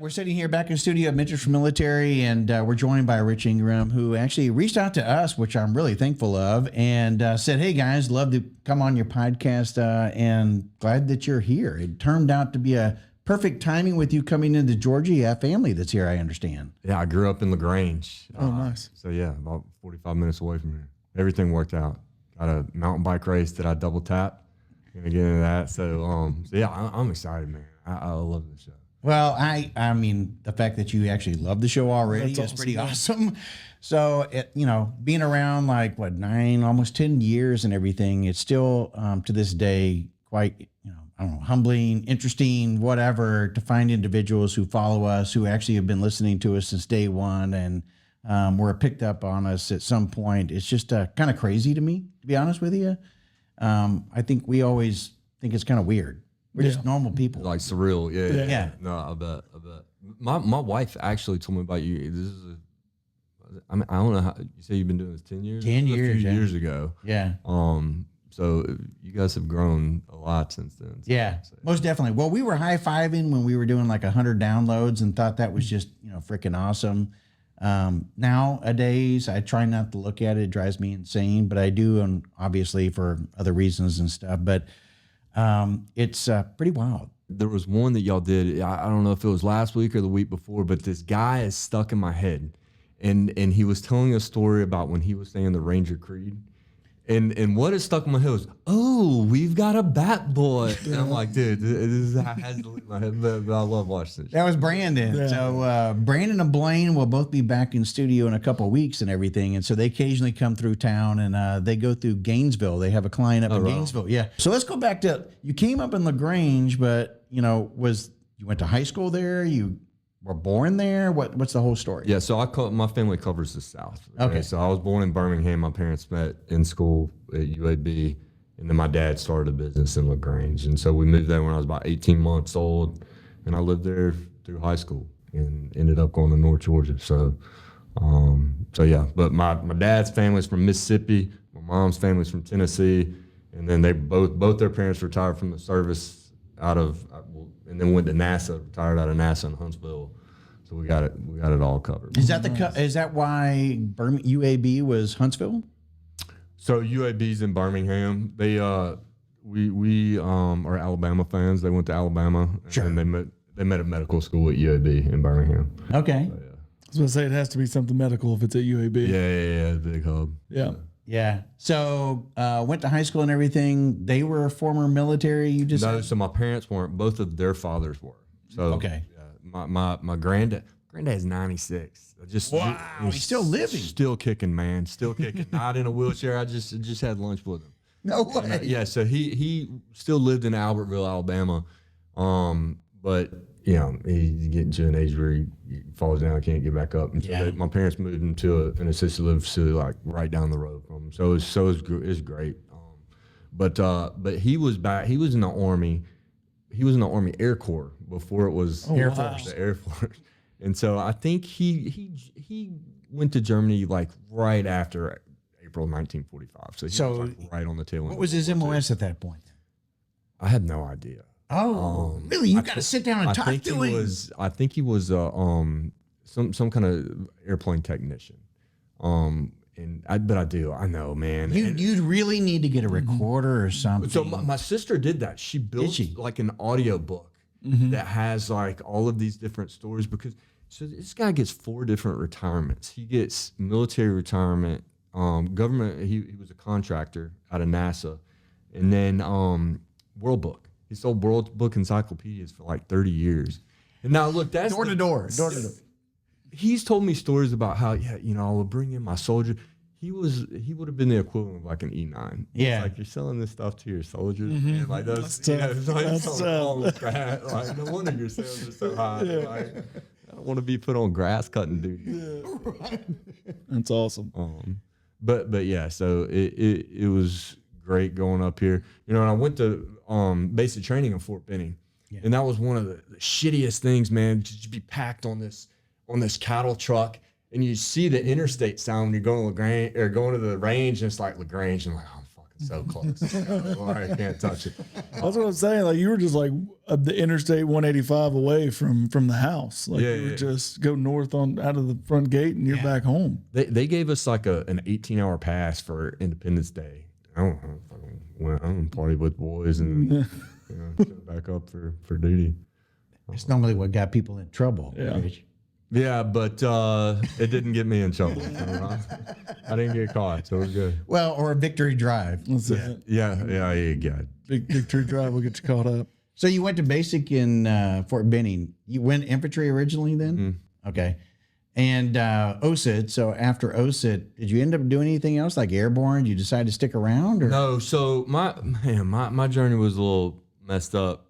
right, we're sitting here back in the studio at Mitchell's for Military, and we're joined by Rich Ingram, who actually reached out to us, which I'm really thankful of, and said, hey, guys, love to come on your podcast, and glad that you're here. It turned out to be a perfect timing with you coming into Georgia. You have family that's here, I understand. Yeah, I grew up in LaGrange. Oh, nice. So, yeah, about 45 minutes away from here. Everything worked out. Got a mountain bike race that I double tapped. Gonna get into that. So yeah, I'm excited, man. I love this show. Well, I mean, the fact that you actually love the show already is pretty awesome. So, being around like, 9, almost 10 years and everything, it's still, to this day, quite, I don't know, humbling, interesting, whatever, to find individuals who follow us, who actually have been listening to us since day one and were picked up on us at some point. It's just kind of crazy to me, to be honest with you. I think we always think it's kind of weird. We're just normal people. Like surreal, yeah. No, I bet. My wife actually told me about you. This is I don't know how you say you've been doing this 10 years. 10 years, a few years ago. Yeah. So you guys have grown a lot since then. So yeah, most definitely. Well, we were high-fiving when we were doing like 100 downloads and thought that was just freaking awesome. Nowadays, I try not to look at it. It drives me insane, but I do, and obviously for other reasons and stuff. But it's pretty wild. There was one that y'all did. I don't know if it was last week or the week before, but this guy is stuck in my head, and he was telling a story about when he was saying the Ranger Creed. And what is stuck in my head was, oh, we've got a bat boy. And I'm like, dude, this has to leave my head, but I love watching this. That was Brandon. Yeah. So Brandon and Blaine will both be back in studio in a couple of weeks and everything. And so they occasionally come through town, and they go through Gainesville. They have a client up in Gainesville. Yeah. So let's go back to, you came up in LaGrange, but, you went to high school there? You were born there? What's the whole story? Yeah, so my family covers the South. Okay. So I was born in Birmingham. My parents met in school at UAB, and then my dad started a business in LaGrange. And so we moved there when I was about 18 months old, and I lived there through high school and ended up going to North Georgia. So yeah, but my dad's family's from Mississippi. My mom's family's from Tennessee, and then they both their parents retired from the service and then went to NASA, retired out of NASA in Huntsville. So we got it all covered. Is that why UAB was Huntsville? So UAB's in Birmingham. They we are Alabama fans. They went to Alabama. Sure. And they met at medical school at UAB in Birmingham. Okay. So, yeah. I was going to say it has to be something medical if it's at UAB. Yeah, big hub. Yeah. Yeah. So went to high school and everything. They were former military. You just No, said? so my parents weren't. Both of their fathers were. So Okay. Yeah, my granddad's 96. Wow, he's still living. Still kicking, man. Still kicking. Not in a wheelchair. I just had lunch with him. No way. Yeah, so he still lived in Albertville, Alabama. But he's getting to an age where he falls down, can't get back up. And so my parents moved him to an assisted living facility like right down the road from him. So it's great. But he was back. He was in the Army. He was in the Army Air Corps before it was Air Force. The Air Force. And so I think he went to Germany like right after April 1945. So he was like right on the tail end. What was his MOS at that point? I had no idea. Oh, really? You got to sit down and talk to him. I think he was some kind of airplane technician. But I know, man. You'd really need to get a recorder or something. So my sister did that. She built like an audio book that has like all of these different stories because this guy gets 4 different retirements. He gets military retirement, government. He was a contractor out of NASA, and then World Book. He sold World Book encyclopedias for like 30 years. And now look, that's door to door. He's told me stories about how, I would bring in my soldier. He would have been the equivalent of like an E9. Yeah. It's like you're selling this stuff to your soldiers. And like those, like no wonder your sales are so high. Yeah. Like, I don't want to be put on grass cutting duty. Yeah. Right. That's awesome. But yeah, so it was great going up here. And I went to basic training in Fort Benning. Yeah. And that was one of the shittiest things, man, to be packed on this cattle truck, and you see the interstate sign when you're going to LaGrange or going to the range, and it's like LaGrange, and I'm like, oh, I'm fucking so close. I can't touch it. That's what I'm saying. Like, you were just like the Interstate 185 away from the house. Like, you would just go north on out of the front gate and you're back home. They gave us like an 18-hour pass for Independence Day. I don't know. Went home and partied with boys and showed back up for duty. It's normally what got people in trouble. Yeah. Rich. Yeah, but it didn't get me in trouble. I didn't get caught, so it was good. Well, or a victory drive. That's it. Yeah, good. Big tree drive will get you caught up. So you went to basic in Fort Benning. You went infantry originally then? Mm-hmm. Okay. And OSIT, so after OSIT, did you end up doing anything else like airborne? Did you decide to stick around? Or? No, so my journey was a little messed up.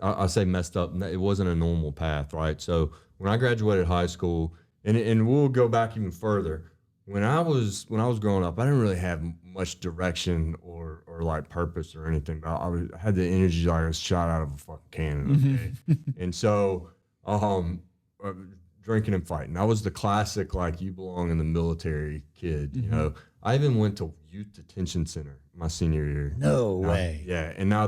I say messed up. It wasn't a normal path, right? So when I graduated high school, and we'll go back even further. When I was growing up, I didn't really have much direction or like purpose or anything. But I had the energy like I was shot out of a fucking cannon. Okay? And so, drinking and fighting. I was the classic like you belong in the military kid. You know, I even went to youth detention center my senior year. No way. Yeah, and now I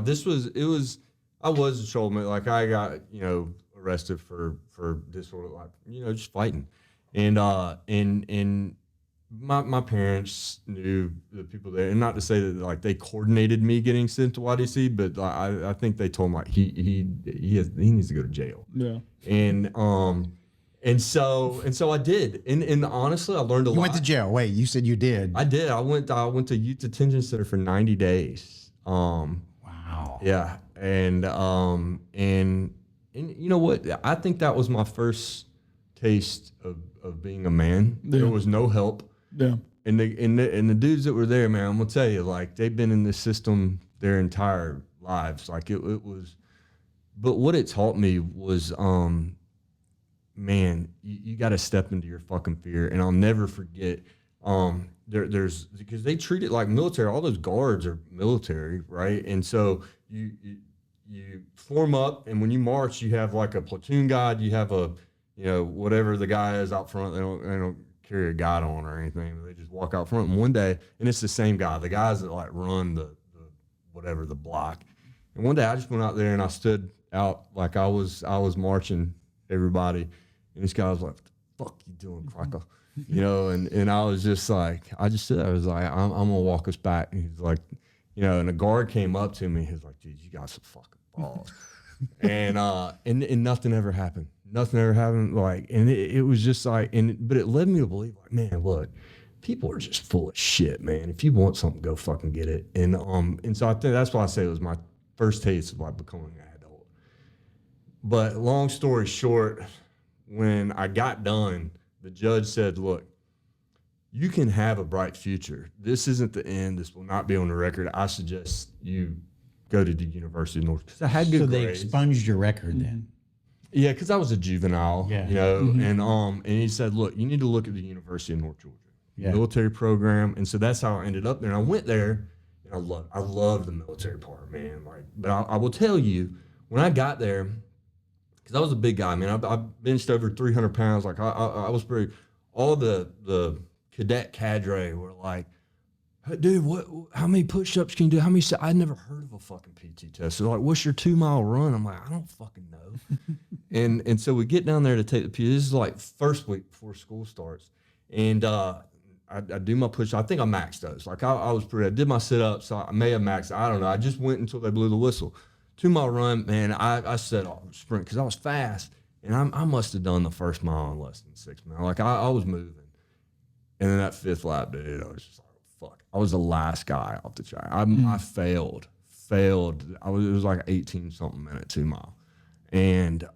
was a troublemaker. Like I got arrested for disorder, like just fighting, and my parents knew the people there, and not to say that like they coordinated me getting sent to YDC, but I think they told him like he needs to go to jail. Yeah. And so I did, and honestly, I learned a lot. You went to jail. Wait, you said you did. I did. I went to youth detention center for 90 days. Wow. Yeah, and you know what? I think that was my first taste of being a man. Yeah. There was no help. Yeah. And the dudes that were there, man, I'm gonna tell you, like they've been in this system their entire lives. Like it was, but what it taught me was, man, you got to step into your fucking fear. And I'll never forget. There's because they treat it like military. All those guards are military, right? And so you form up, and when you march, you have like a platoon guide. You have a whatever the guy is out front. They don't carry a guide on or anything. They just walk out front. And one day, and it's the same guy, the guys that like run the block. And one day I just went out there and I stood out like I was marching everybody, and this guy was like, "What the fuck you doing, cracker?" And I was just like, I just said, I was like, I'm gonna walk us back. And he's like, and a guard came up to me. He's like, "Dude, you got some fucking balls." and nothing ever happened. Nothing ever happened. Like, and it was just like, but it led me to believe, like, man, look, people are just full of shit, man. If you want something, go fucking get it. And so I think that's why I say it was my first taste of like becoming an adult. But long story short, when I got done, the judge said, "Look, you can have a bright future. This isn't the end. This will not be on the record. I suggest you go to the University of North." Because I had good grades. So they expunged your record then. Yeah, because I was a juvenile, Yeah. and he said, "Look, you need to look at the University of North Georgia, military program." And so that's how I ended up there. And I went there, and I love the military part, man. Like, but I will tell you, when I got there, because I was a big guy, man. I benched over 300 pounds. Like I was pretty. All the cadet cadre were like, "Hey, dude, how many push-ups can you do? How many?" I'd never heard of a fucking PT test. They're like, "What's your 2-mile run?" I'm like, "I don't fucking know." and so we get down there to take the PT. This is like first week before school starts, and I do my push. I think I maxed those. Like I was pretty. I did my sit-ups. So I may have maxed. I don't know. I just went until they blew the whistle. 2-mile run, man. I set off sprint because I was fast, and I must have done the first mile in less than 6 minutes. Like I was moving, and then that 5th lap, dude, I was just like, fuck. I was the last guy off the track. I failed. It was like 18 something minute 2-mile, and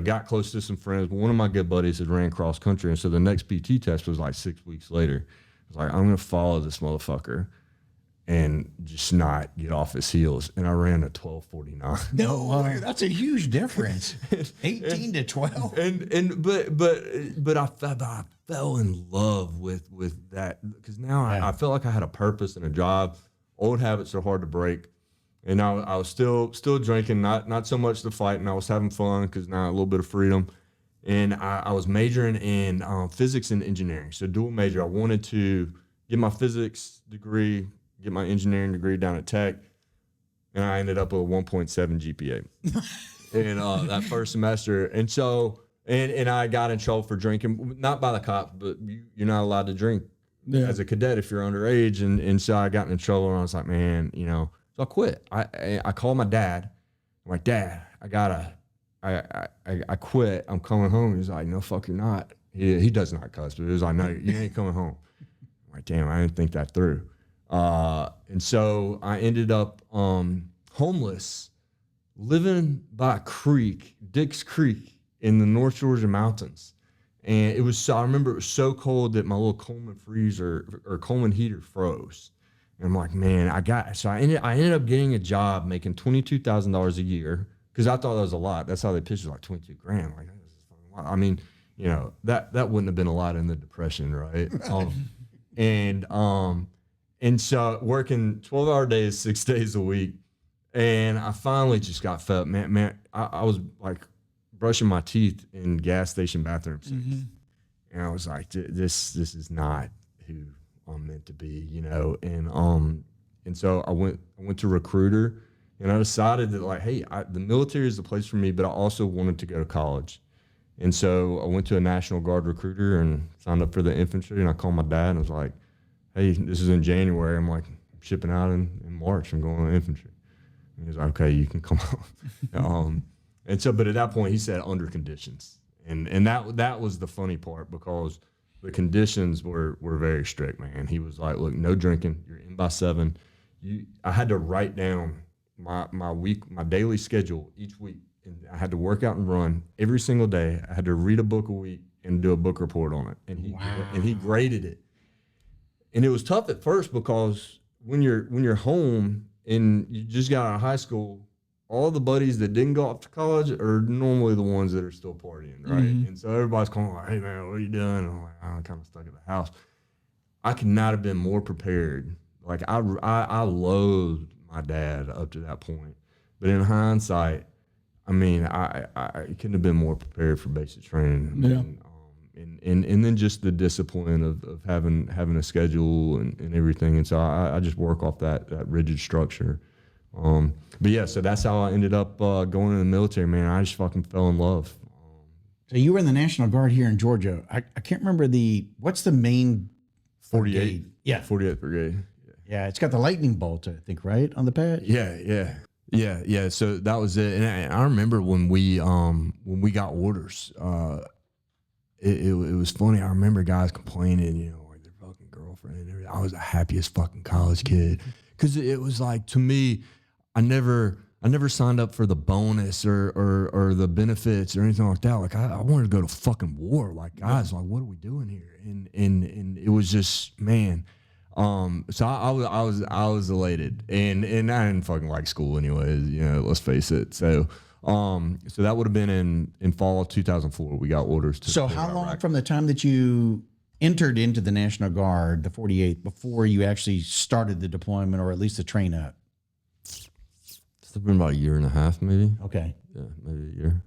got close to some friends. But one of my good buddies had ran cross country, and so the next PT test was like 6 weeks later. I was like, I'm gonna follow this motherfucker and just not get off his heels. And I ran a 12:49. No, that's a huge difference. 18 to 12. But I fell in love with that because now I felt like I had a purpose and a job. Old habits are hard to break. And I was still drinking, not so much the fight, and I was having fun because now a little bit of freedom. And I was majoring in physics and engineering, so dual major. I wanted to get my physics degree, get my engineering degree down at Tech, and I ended up with a 1.7 GPA in that first semester. And so, and I got in trouble for drinking, not by the cops, but you're not allowed to drink as a cadet if you're underage. And so I got in trouble, and I was like, man, you know, so I quit. I called my dad. I'm like, Dad, I quit. I'm coming home. He's like, no, fuck, you're not. He does not cuss, but he was like, no, you ain't coming home. I'm like, damn, I didn't think that through. And so I ended up homeless, living by a creek, Dick's Creek, in the North Georgia mountains. And it was I remember it was so cold that my little Coleman freezer or Coleman heater froze. And I'm like, man, I ended up getting a job making $22,000 a year, because I thought that was a lot. That's how they pitched it, like 22 grand. Like, this is fucking a lot. I mean, you know, that wouldn't have been a lot in the Depression, right? And so working 12-hour days, 6 days a week, and I finally just got fed up. Man, I was like brushing my teeth in gas station bathroom sinks. And I was like, this is not who I'm meant to be, you know. And so I went to Recruiter, and I decided that, like, hey, the military is the place for me, but I also wanted to go to college. And so I went to a National Guard recruiter and signed up for the infantry, and I called my dad and I was like, hey, this is in January. I'm like, I'm shipping out in March. I'm going to infantry. And he was like, okay, you can come on. And so, but at that point he said under conditions. And that was the funny part, because the conditions were very strict, man. He was like, look, no drinking. You're in by 7. I had to write down my daily schedule each week. And I had to work out and run every single day. I had to read a book a week and do a book report on it. And he graded it. And it was tough at first, because when you're home and you just got out of high school, all the buddies that didn't go off to college are normally the ones that are still partying, right? And so everybody's calling like, hey man, what are you doing? And I'm like, I'm kind of stuck at the house. I could not have been more prepared. Like I loathed my dad up to that point. But in hindsight, I mean, I couldn't have been more prepared for basic training. Yeah. And then just the discipline of having a schedule and everything. And so I just work off that rigid structure. But yeah, so that's how I ended up going in the military, man. I just fucking fell in love. So you were in the National Guard here in Georgia. I can't remember what's the main 48. brigade? Yeah. 48th Brigade. Yeah, it's got the lightning bolt, I think, right, on the pad? Yeah. So that was it. And I remember when we got orders, it was funny. I remember guys complaining, you know, like their fucking girlfriend and everything. I was the happiest fucking college kid, because it was like, to me, I never signed up for the bonus or the benefits or anything like that. Like I wanted to go to fucking war. Like, guys, like, what are we doing here? And it was just, man. So I was elated, and I didn't fucking like school anyways, you know, let's face it. So that would have been in fall of 2004. We got orders to. So how long from the time that you entered into the National Guard, the 48th, before you actually started the deployment, or at least the train up? It's been about a year and a half, maybe. Okay. Yeah, maybe a year.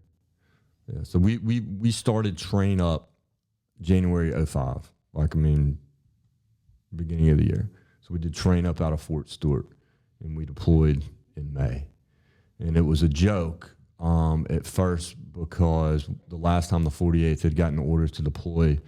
Yeah. So we started train up January 05. Like, I mean, beginning of the year. So we did train up out of Fort Stewart, and we deployed in May. And it was a joke at first, because the last time the 48th had gotten orders to deploy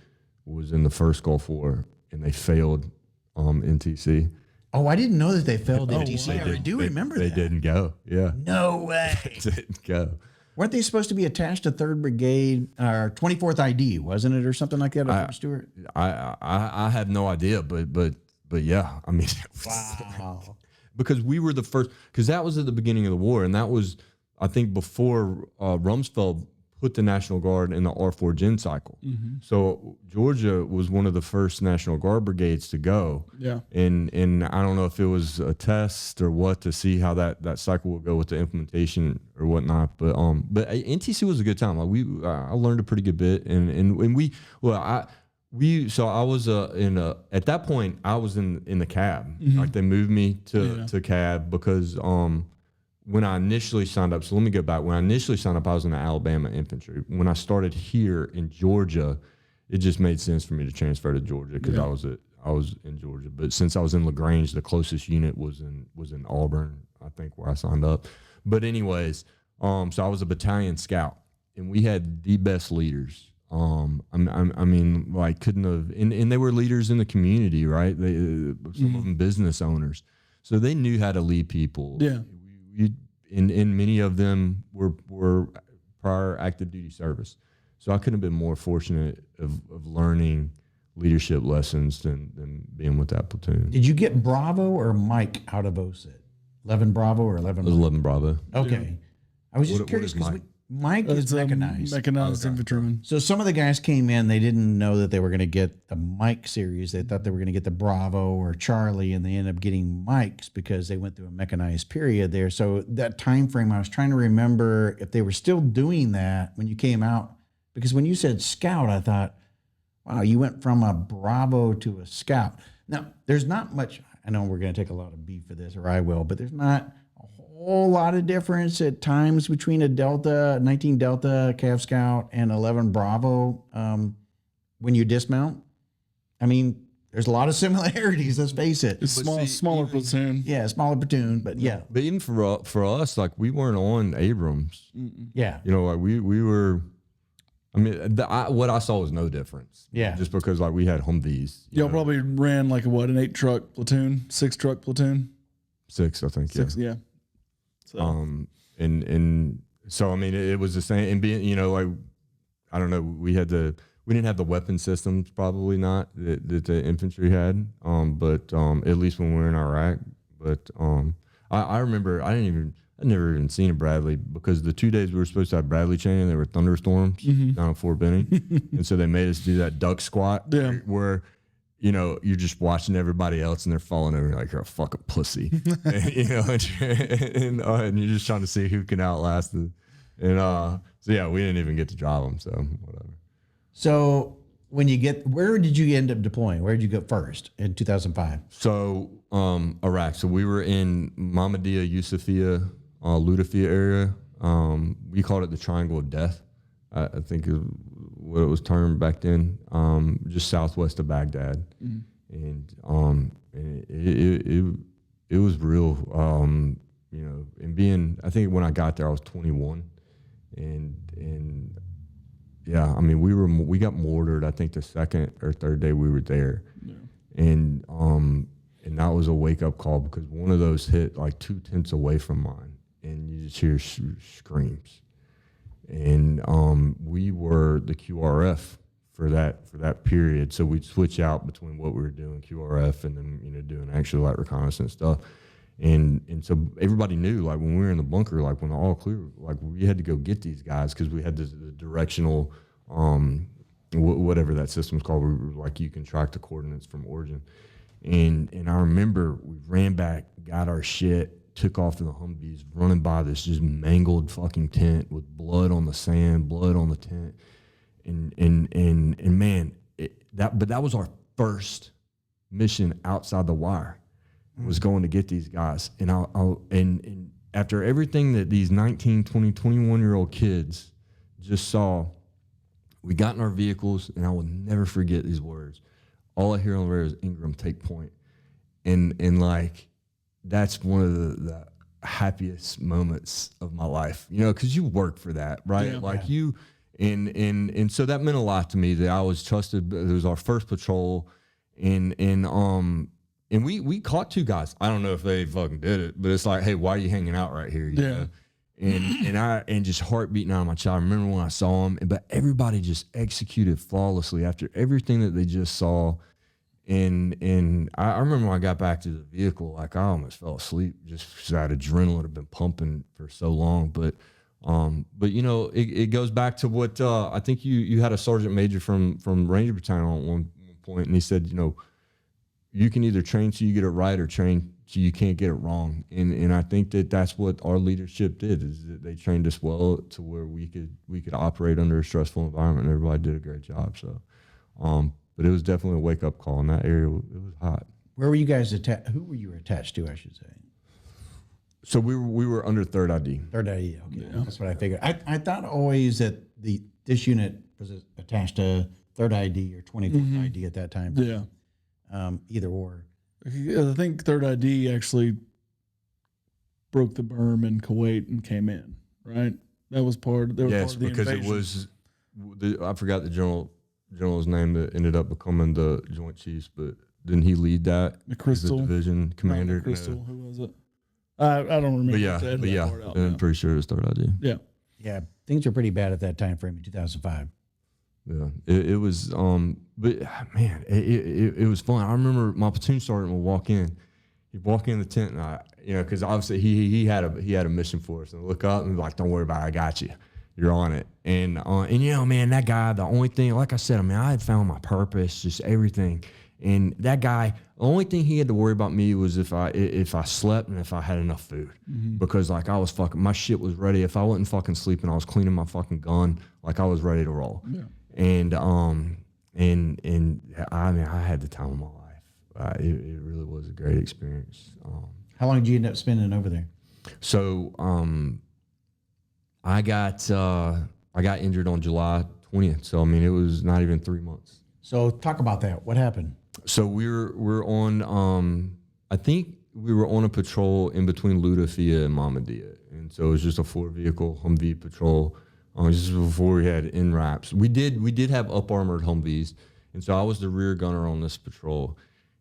was in the first Gulf War, and they failed NTC. Oh, I didn't know that they failed NTC. I do remember that. They didn't go. Yeah. No way. They didn't go. Weren't they supposed to be attached to 3rd Brigade or 24th ID, wasn't it, or something like that? Fort Stewart? I have no idea, but yeah, I mean, wow. Because we were the first, because that was at the beginning of the war, and that was, I think, before Rumsfeld put the National Guard in the R4 Gen cycle. So Georgia was one of the first National Guard brigades to go. Yeah. And I don't know if it was a test or what, to see how that cycle would go with the implementation or whatnot. But NTC was a good time. Like I learned a pretty good bit, and so I was at that point I was in the cab. Like, they moved me to cab, because when I initially signed up, so let me go back. When I initially signed up, I was in the Alabama infantry. When I started here in Georgia, it just made sense for me to transfer to Georgia, because I was I was in Georgia. But since I was in LaGrange, the closest unit was in Auburn, I think, where I signed up. But anyways, so I was a battalion scout, and we had the best leaders. I mean, like, couldn't have, and they were leaders in the community, right? They, some of them business owners, so they knew how to lead people. Yeah. And many of them were prior active duty service. So I couldn't have been more fortunate of learning leadership lessons than being with that platoon. Did you get Bravo or Mike out of OSIT? 11 Bravo or 11? It was 11 Bravo. Okay. Yeah. I was just What curious is because Mike? Mike is mechanized. Mechanized infantryman. So some of the guys came in, they didn't know that they were going to get the Mike series. They thought they were going to get the Bravo or Charlie, and they ended up getting Mikes because they went through a mechanized period there. So that time frame, I was trying to remember if they were still doing that when you came out. Because when you said scout, I thought, wow, you went from a Bravo to a scout. Now, there's not much, I know we're going to take a lot of beef for this, or I will, but there's not a whole lot of difference at times between a Delta, 19 Delta Cav Scout and 11 Bravo when you dismount. I mean, there's a lot of similarities, let's face it. It's smaller platoon. Yeah, smaller platoon, but yeah. But even for us, like, we weren't on Abrams. Yeah. You know, like we were. I mean, what I saw was no difference. Yeah. Just because, like, we had Humvees. Y'all probably ran like an 8-truck platoon, 6-truck platoon. 6, I think. 6, yeah. So. And so, I mean, it was the same. And being, you know, like, I don't know, we didn't have the weapon systems, probably not, that the infantry had. But at least when we were in Iraq. But I remember I'd never even seen a Bradley, because the 2 days we were supposed to have Bradley training, there were thunderstorms down at Fort Benning. And so they made us do that duck squat where, you know, you're just watching everybody else and they're falling over like you're a fucking pussy. And, you know, and you're just trying to see who can outlast it. And so, yeah, we didn't even get to drive them, so whatever. So when you where did you end up deploying? Where did you go first in 2005? So Iraq. So we were in Mahmudiya, Yusufia, Ludafia area. We called it the Triangle of Death, I think is what it was termed back then, just southwest of Baghdad. And it was real, you know, and I think when I got there, I was 21. And yeah, I mean, we got mortared, I think the second or third day we were there. Yeah. And that was a wake-up call, because one of those hit like 2 tents away from mine, and you just hear screams. And we were the QRF for that period, so we'd switch out between what we were doing, QRF, and then, you know, doing actual like reconnaissance stuff. And so everybody knew, like, when we were in the bunker, like when the all clear, like, we had to go get these guys, because we had the directional, whatever that system's called, where like you can track the coordinates from origin. And I remember we ran back, got our shit, took off to the Humvees, running by this just mangled fucking tent with blood on the sand, blood on the tent, and man, that was our first mission outside the wire, was going to get these guys. And and after everything that these 19, 20, 21-year-old kids just saw, we got in our vehicles, and I will never forget these words. All I hear on the radio is Ingram, take point. And like, that's one of the happiest moments of my life, you know, because you work for that, right? Yeah. Like you, and so that meant a lot to me, that I was trusted. It was our first patrol, and we caught 2 guys. I don't know if they fucking did it, but it's like, hey, why are you hanging out right here? You know? And just heart beating out of my child. I remember when I saw them, but everybody just executed flawlessly after everything that they just saw. And I remember when I got back to the vehicle, like, I almost fell asleep just because that adrenaline had been pumping for so long. But you know, it goes back to what I think you had a sergeant major from Ranger Battalion at one point, and he said, you know, you can either train so you get it right, or train so you can't get it wrong. And I think that's what our leadership did, is that they trained us well to where we could operate under a stressful environment, and everybody did a great job. So, but it was definitely a wake up call in that area. It was hot. Where were you guys attached? Who were you attached to, I should say? So we were under 3rd ID. 3rd ID, okay. Yeah. That's what I figured. I thought always that this unit was attached to 3rd ID or 24th ID at that time. Yeah. either or. I think Third ID actually broke the berm in Kuwait and came in, right? That was part. They were part of the because invasion. it was. I forgot the general's name that ended up becoming the Joint Chiefs, but didn't he lead that? McChrystal, the division commander. McChrystal, who was it? I don't remember. But yeah, I'm pretty sure it was Third ID. Yeah. Yeah, things were pretty bad at that time frame in 2005. Yeah, it was. But man, it was fun. I remember my platoon sergeant would walk in. He'd walk in the tent, and because obviously he had a mission for us, and look up and be like, "Don't worry about it, I got you. You're on it." And man, that guy. The only thing, like I said, I had found my purpose, just everything. And that guy, the only thing he had to worry about me was if I slept and if I had enough food, because like I was fucking, my shit was ready. If I wasn't fucking sleeping, I was cleaning my fucking gun, like I was ready to roll. Yeah. And I had the time of my life. It really was a great experience. How long did you end up spending over there? So I got injured on July 20th. So it was not even 3 months. So talk about that. What happened? So we're on. I think we were on a patrol in between Ludafia and Mahmudia, and so it was just a 4-vehicle Humvee patrol. This is before we had NRAPs. We did have up armored Humvees, and so I was the rear gunner on this patrol,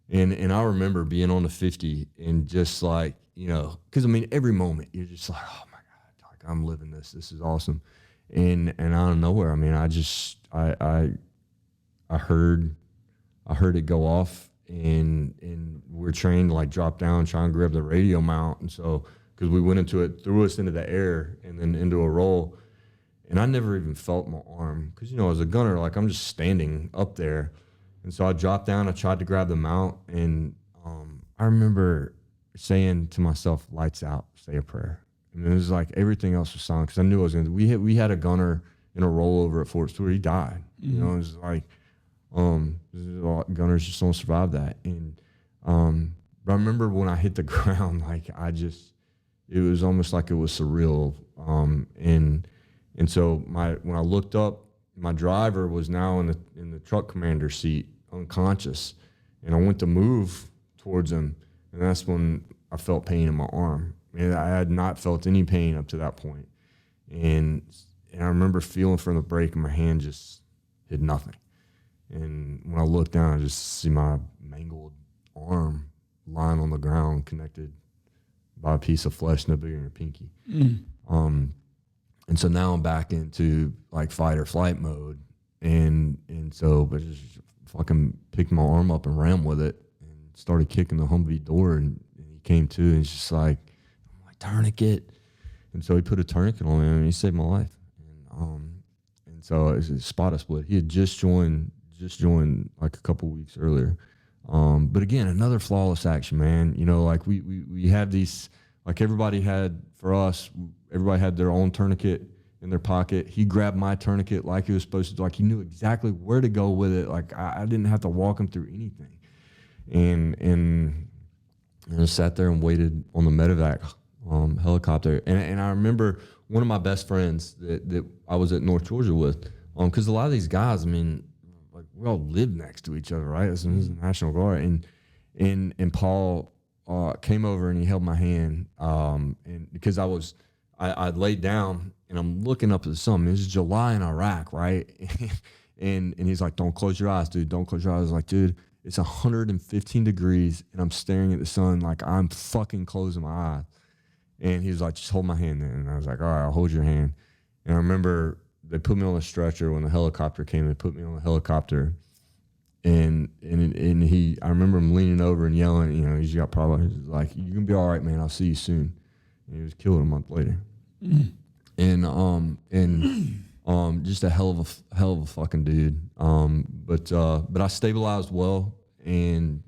and I remember being on the 50 and just like because every moment you're just like, oh my god, like I'm living this. This is awesome, and out of nowhere, I heard it go off, and we're trained to like drop down, try and grab the radio mount, and so because we went into it, threw us into the air and then into a roll, and I never even felt my arm because as a gunner, like I'm just standing up there, and so I dropped down, I tried to grab the mount, and I remember saying to myself, "Lights out, say a prayer," and it was like everything else was silent because I knew I was gonna. We had a gunner in a rollover at Fort Stewart, he died. It was like. Gunners just don't survive that. And but I remember when I hit the ground, like it was almost like it was surreal. And so when I looked up, my driver was now in the truck commander seat, unconscious, and I went to move towards him, and that's when I felt pain in my arm. And I had not felt any pain up to that point. And I remember feeling from the brake, and my hand just hit nothing. And when I looked down, I just see my mangled arm lying on the ground, connected by a piece of flesh no bigger than a pinky. And so now I'm back into like fight or flight mode, and so I just fucking picked my arm up and ran with it and started kicking the Humvee door, and he came to, and he's just like, I'm like, tourniquet. And so he put a tourniquet on me, and he saved my life. And so it's a spot split. He had just joined like a couple weeks earlier. But again, another flawless action, man. Like we had these, like everybody had their own tourniquet in their pocket. He grabbed my tourniquet like he was supposed to, like he knew exactly where to go with it. Like I didn't have to walk him through anything. And I sat there and waited on the medevac helicopter. And I remember one of my best friends that I was at North Georgia with, because a lot of these guys, like we all live next to each other, right? This is the National Guard, and Paul came over and he held my hand, and because I laid down and I'm looking up at the sun. This is July in Iraq, right? and he's like, "Don't close your eyes, dude. Don't close your eyes." I was like, "Dude, it's 115 degrees and I'm staring at the sun like I'm fucking closing my eyes." And he was like, "Just hold my hand then." And I was like, "All right, I'll hold your hand." And I remember they put me on a stretcher when the helicopter came. They put me on the helicopter, and I remember him leaning over and yelling. He's got problems. He's like, "You're gonna be all right, man. I'll see you soon." And he was killed a month later. And just a hell of a fucking dude. But I stabilized well, and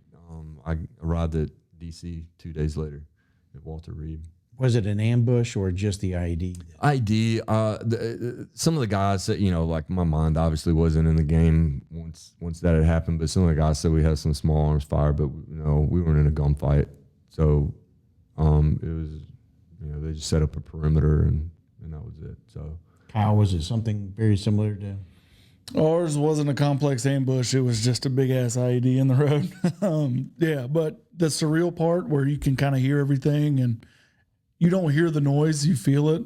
I arrived at DC 2 days later at Walter Reed. Was it an ambush or just the IED? IED. Some of the guys said, like my mind obviously wasn't in the game once that had happened, but some of the guys said we had some small arms fire, but we weren't in a gunfight. So it was, they just set up a perimeter and that was it. So Kyle, was it something very similar to? Ours wasn't a complex ambush. It was just a big ass IED in the road. Yeah, but the surreal part where you can kind of hear everything and you don't hear the noise, you feel it.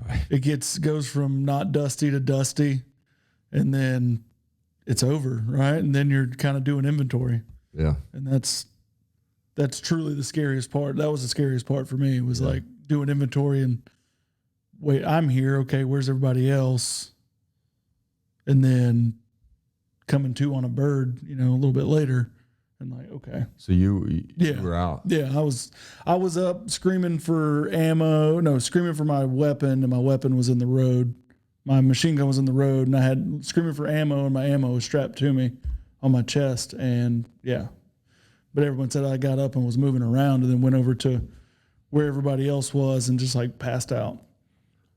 Right. It goes from not dusty to dusty, and then it's over, right? And then you're kind of doing inventory. Yeah. And that's truly the scariest part. That was the scariest part for me, was like doing inventory and wait, I'm here. Okay, where's everybody else? And then coming to on a bird, a little bit later, and like, okay. So you were out. Yeah, I was up screaming for screaming for my weapon, and my weapon was in the road. My machine gun was in the road, and I had screaming for ammo, and my ammo was strapped to me on my chest, and yeah. But everyone said I got up and was moving around, and then went over to where everybody else was and just like passed out.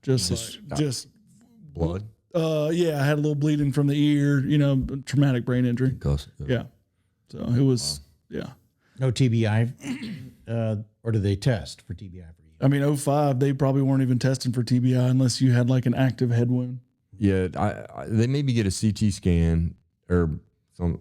Just blood. Yeah, I had a little bleeding from the ear, traumatic brain injury. Yeah. So it was, No TBI, or do they test for TBI for you? I mean, 05, they probably weren't even testing for TBI unless you had like an active head wound. Yeah, they maybe get a CT scan or some,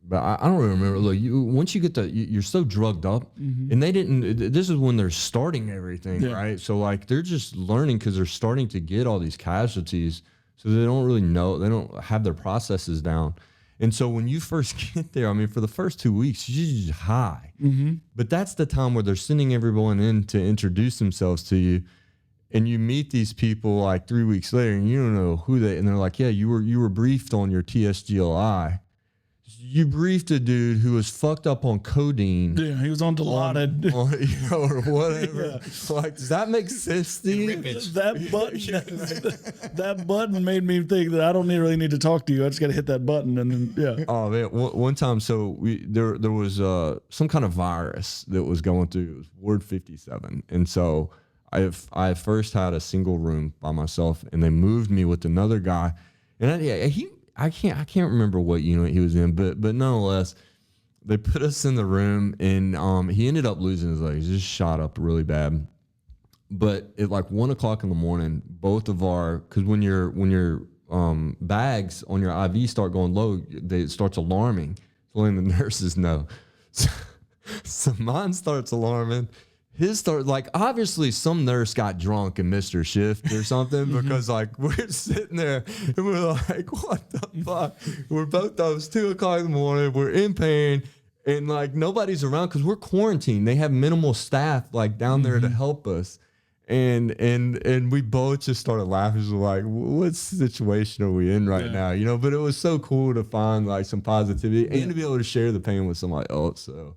but I don't really remember. Look, once you get you're so drugged up, and they didn't. This is when they're starting everything, right? So like they're just learning because they're starting to get all these casualties, so they don't really know. They don't have their processes down. And so when you first get there, I mean, for the first 2 weeks, you're just high. Mm-hmm. But that's the time where they're sending everyone in to introduce themselves to you. And you meet these people like 3 weeks later, and you don't know who and they're like, yeah, you were briefed on your TSGLI. You briefed a dude who was fucked up on codeine. Yeah, he was on Dilaudid. Or whatever. Yeah. Like, does that make sense to you? That button made me think that I don't really need to talk to you. I just got to hit that button, and then, yeah. Oh, man. One time, so there was some kind of virus that was going through. It was Ward 57. And so I first had a single room by myself, and they moved me with another guy. And I can't remember what unit he was in, but nonetheless, they put us in the room, and he ended up losing his legs, just shot up really bad. But at like 1 o'clock in the morning, both of because when your bags on your IV start going low, it starts alarming, so letting the nurses know. So mine starts alarming. His start, like, obviously some nurse got drunk and missed her shift or something, because like we're sitting there and we're like, what the fuck? We're both those 2 o'clock in the morning. We're in pain, and like nobody's around because we're quarantined. They have minimal staff like down there to help us. And we both just started laughing. We're like, what situation are we in right now? But it was so cool to find like some positivity and to be able to share the pain with somebody else. So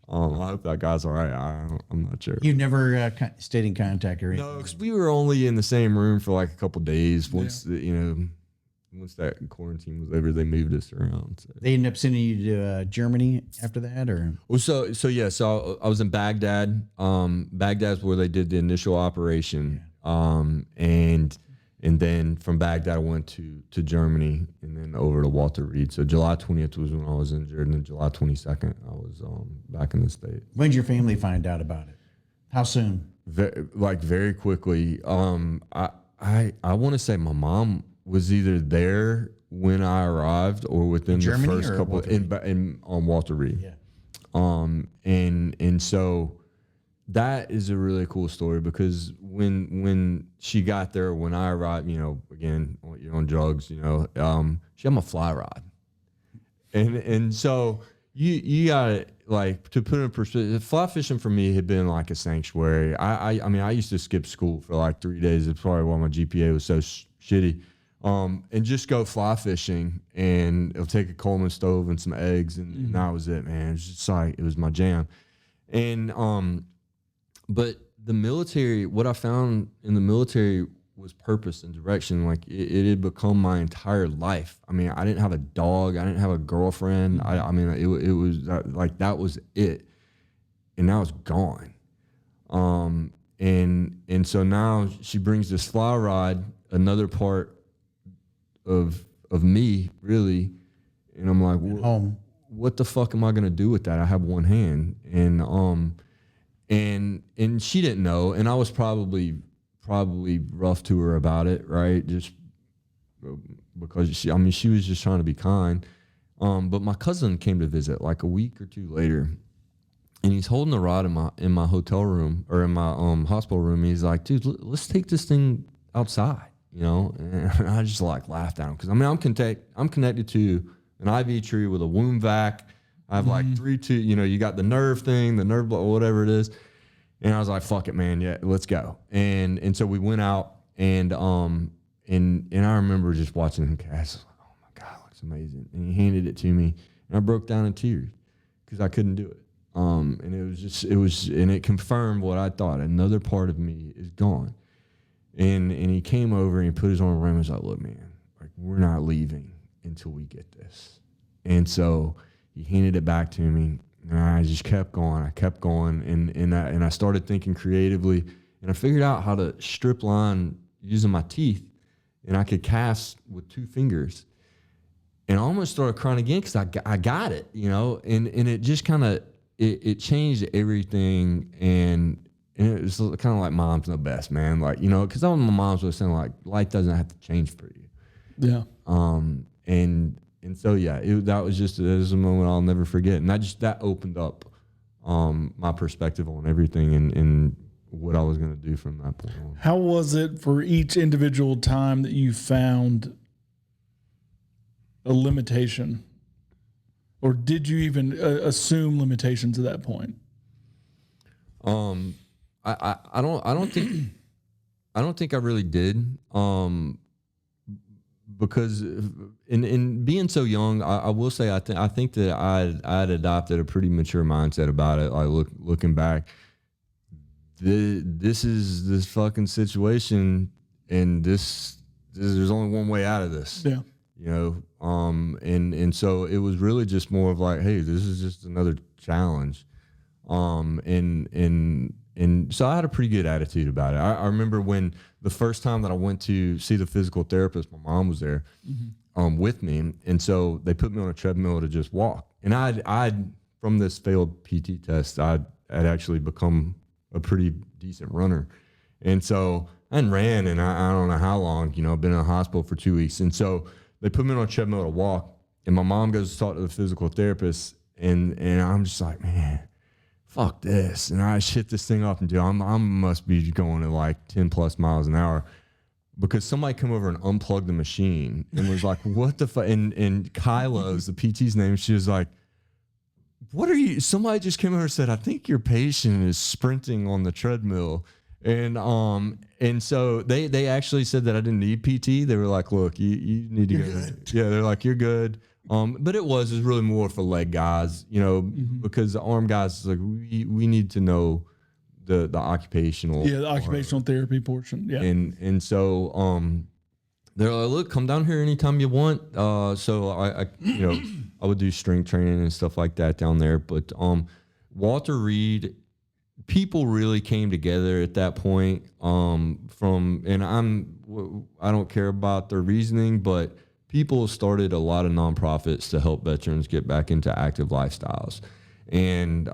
I hope that guy's all right. I'm not sure. You never stayed in contact or anything? No, because we were only in the same room for like a couple of days. Once once that quarantine was over, they moved us around. So. They ended up sending you to Germany after that, or? Well, so I was in Baghdad. Baghdad's where they did the initial operation. And then from Baghdad, I went to Germany and then over to Walter Reed. So July 20th was when I was injured, and then July 22nd, I was back in the States. When did your family find out about it? How soon? Very quickly. I want to say my mom was either there when I arrived or within the first couple on Walter Reed. Yeah. And so that is a really cool story, because when she got there, when I arrived, again, you're on drugs, she had my fly rod. And so you got like, to put in perspective, fly fishing for me had been like a sanctuary. I mean, I used to skip school for like 3 days. It's probably why my GPA was so shitty. And just go fly fishing, and it'll take a Coleman stove and some eggs, and that was it, man. It was just like, it was my jam. And but the military, what I found in the military was purpose and direction. Like it had become my entire life. I mean, I didn't have a dog. I didn't have a girlfriend. I mean, it was like, that was it, and now it's gone. And so now she brings this fly rod, another part of me, really, and I'm like, what the fuck am I gonna do with that? I have one hand, and she didn't know, and I was probably rough to her about it, right? Just because she was just trying to be kind. But my cousin came to visit like a week or two later, and he's holding the rod in my hotel room or in my hospital room. He's like, dude, let's take this thing outside, And I just like laughed at him because I'm connected to an IV tree with a wound vac. I have like 3, 2, you got the nerve thing, the nerve block, whatever it is. And I was like, fuck it, man. Yeah, let's go. And so we went out and I remember just watching him cast. I was like, oh my God, looks amazing. And he handed it to me and I broke down in tears because I couldn't do it. And it confirmed what I thought. Another part of me is gone. And he came over and he put his arm around me and was like, look, man, like we're not leaving until we get this. And so he handed it back to me, and I just kept going. I kept going, and I started thinking creatively, and I figured out how to strip line using my teeth, and I could cast with 2 fingers. And I almost started crying again because I got it, and it just kind of it changed everything, and it was kind of like mom's the best, man, like because my mom's was saying like life doesn't have to change for you, yeah, And so, yeah, that was a moment I'll never forget. And that opened up my perspective on everything and what I was going to do from that point on. How was it for each individual time that you found a limitation? Or did you even assume limitations at that point? I don't think I really did. Because in being so young, I will say I think that I'd adopted a pretty mature mindset about it. Like looking back, this is this fucking situation, and there's only one way out of this. Yeah, and so it was really just more of like, hey, this is just another challenge, and so I had a pretty good attitude about it. I remember when the first time that I went to see the physical therapist, my mom was there with me. And so they put me on a treadmill to just walk. And I'd from this failed PT test, I'd actually become a pretty decent runner. And so I ran, and I don't know how long, I've been in the hospital for 2 weeks. And so they put me on a treadmill to walk, and my mom goes to talk to the physical therapist, and I'm just like, man, fuck this. And I hit this thing up, and dude, I must be going at like 10 plus miles an hour because somebody come over and unplugged the machine and was like, what the fuck? And Kyla's the PT's name. She was like, what are you? Somebody just came over and said, I think your patient is sprinting on the treadmill. And so they actually said that I didn't need PT. They were like, look, you need to go. Yeah. They're like, you're good. But it was really more for leg guys, because the arm guys, like we need to know the occupational. Yeah, the occupational therapy portion. Yeah. And so they're like, look, come down here anytime you want. So I I would do strength training and stuff like that down there. But Walter Reed, people really came together at that point. And I don't care about their reasoning, but people started a lot of nonprofits to help veterans get back into active lifestyles. And,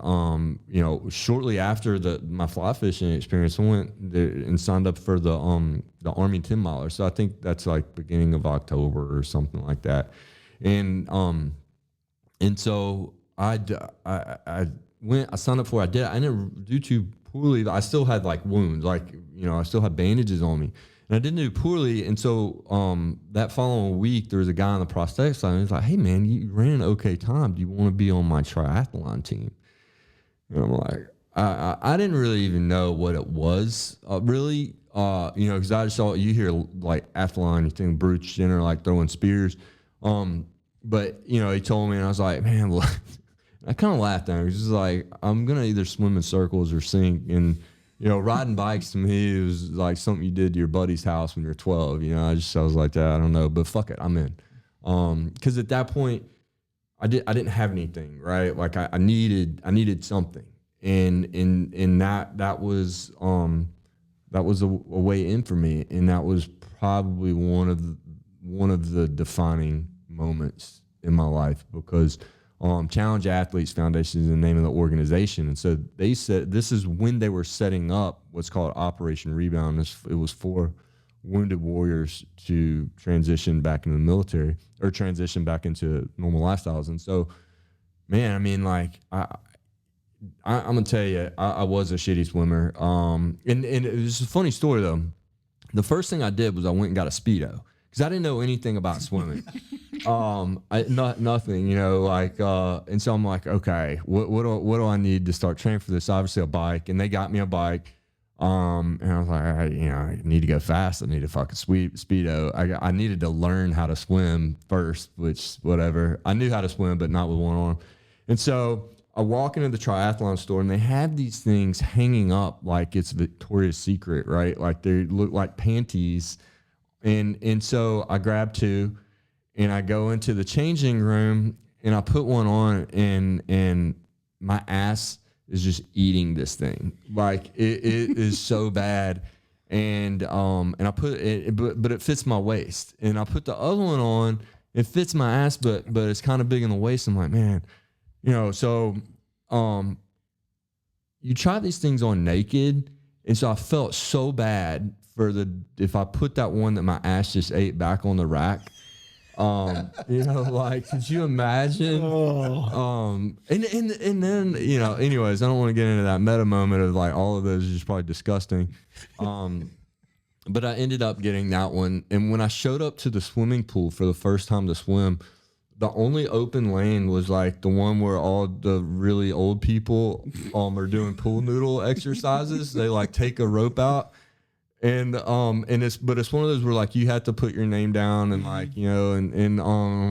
shortly after my fly fishing experience, I went there and signed up for the Army 10 miler. So I think that's like beginning of October or something like that. And so I signed up for it. I didn't do too poorly. I still had like wounds, I still had bandages on me. And I didn't do poorly, and so that following week, there was a guy on the prosthetics side, and he was like, hey, man, you ran an okay time. Do you want to be on my triathlon team? And I'm like, I didn't really even know what it was, really, because I just saw, you hear, like, athlon, you think Bruce Jenner, like, throwing spears. But, he told me, and I was like, man, look, I kind of laughed at him. He was just like, I'm going to either swim in circles or sink, and riding bikes to me was like something you did to your buddy's house when you're 12. I was like that. I don't know, but fuck it, I'm in. Because at that point, I didn't have anything, right? Like I needed something, and that was a way in for me, and that was probably one of the defining moments in my life because. Challenge Athletes Foundation is the name of the organization. And so they said this is when they were setting up what's called Operation Rebound. It was for wounded warriors to transition back into the military or transition back into normal lifestyles. And so, man, I mean, like, I'm gonna tell you, I was a shitty swimmer. And it was a funny story though. The first thing I did was I went and got a Speedo because I didn't know anything about swimming. Nothing, you know, like, and so I'm like, okay, what do I need to start training for this? Obviously a bike, and they got me a bike. And I was like, all right, you know, I need to go fast. I need a fucking Speedo. I needed to learn how to swim first, which whatever. I knew how to swim, but not with one arm. And so I walk into the triathlon store and they have these things hanging up like it's Victoria's Secret, right? Like they look like panties. And so I grab two and I go into the changing room and I put one on and my ass is just eating this thing. Like it is so bad. And I put it, but it fits my waist. And I put the other one on, it fits my ass, but it's kind of big in the waist. I'm like, man, you know, so you try these things on naked. And so I felt so bad if I put that one that my ass just ate back on the rack. You know, like, could you imagine? And then, you know, anyways, I don't want to get into that meta moment of like all of those is just probably disgusting. But I ended up getting that one. And when I showed up to the swimming pool for the first time to swim, the only open lane was like the one where all the really old people are doing pool noodle exercises. They like take a rope out. And it's one of those where like you have to put your name down and like, you know, and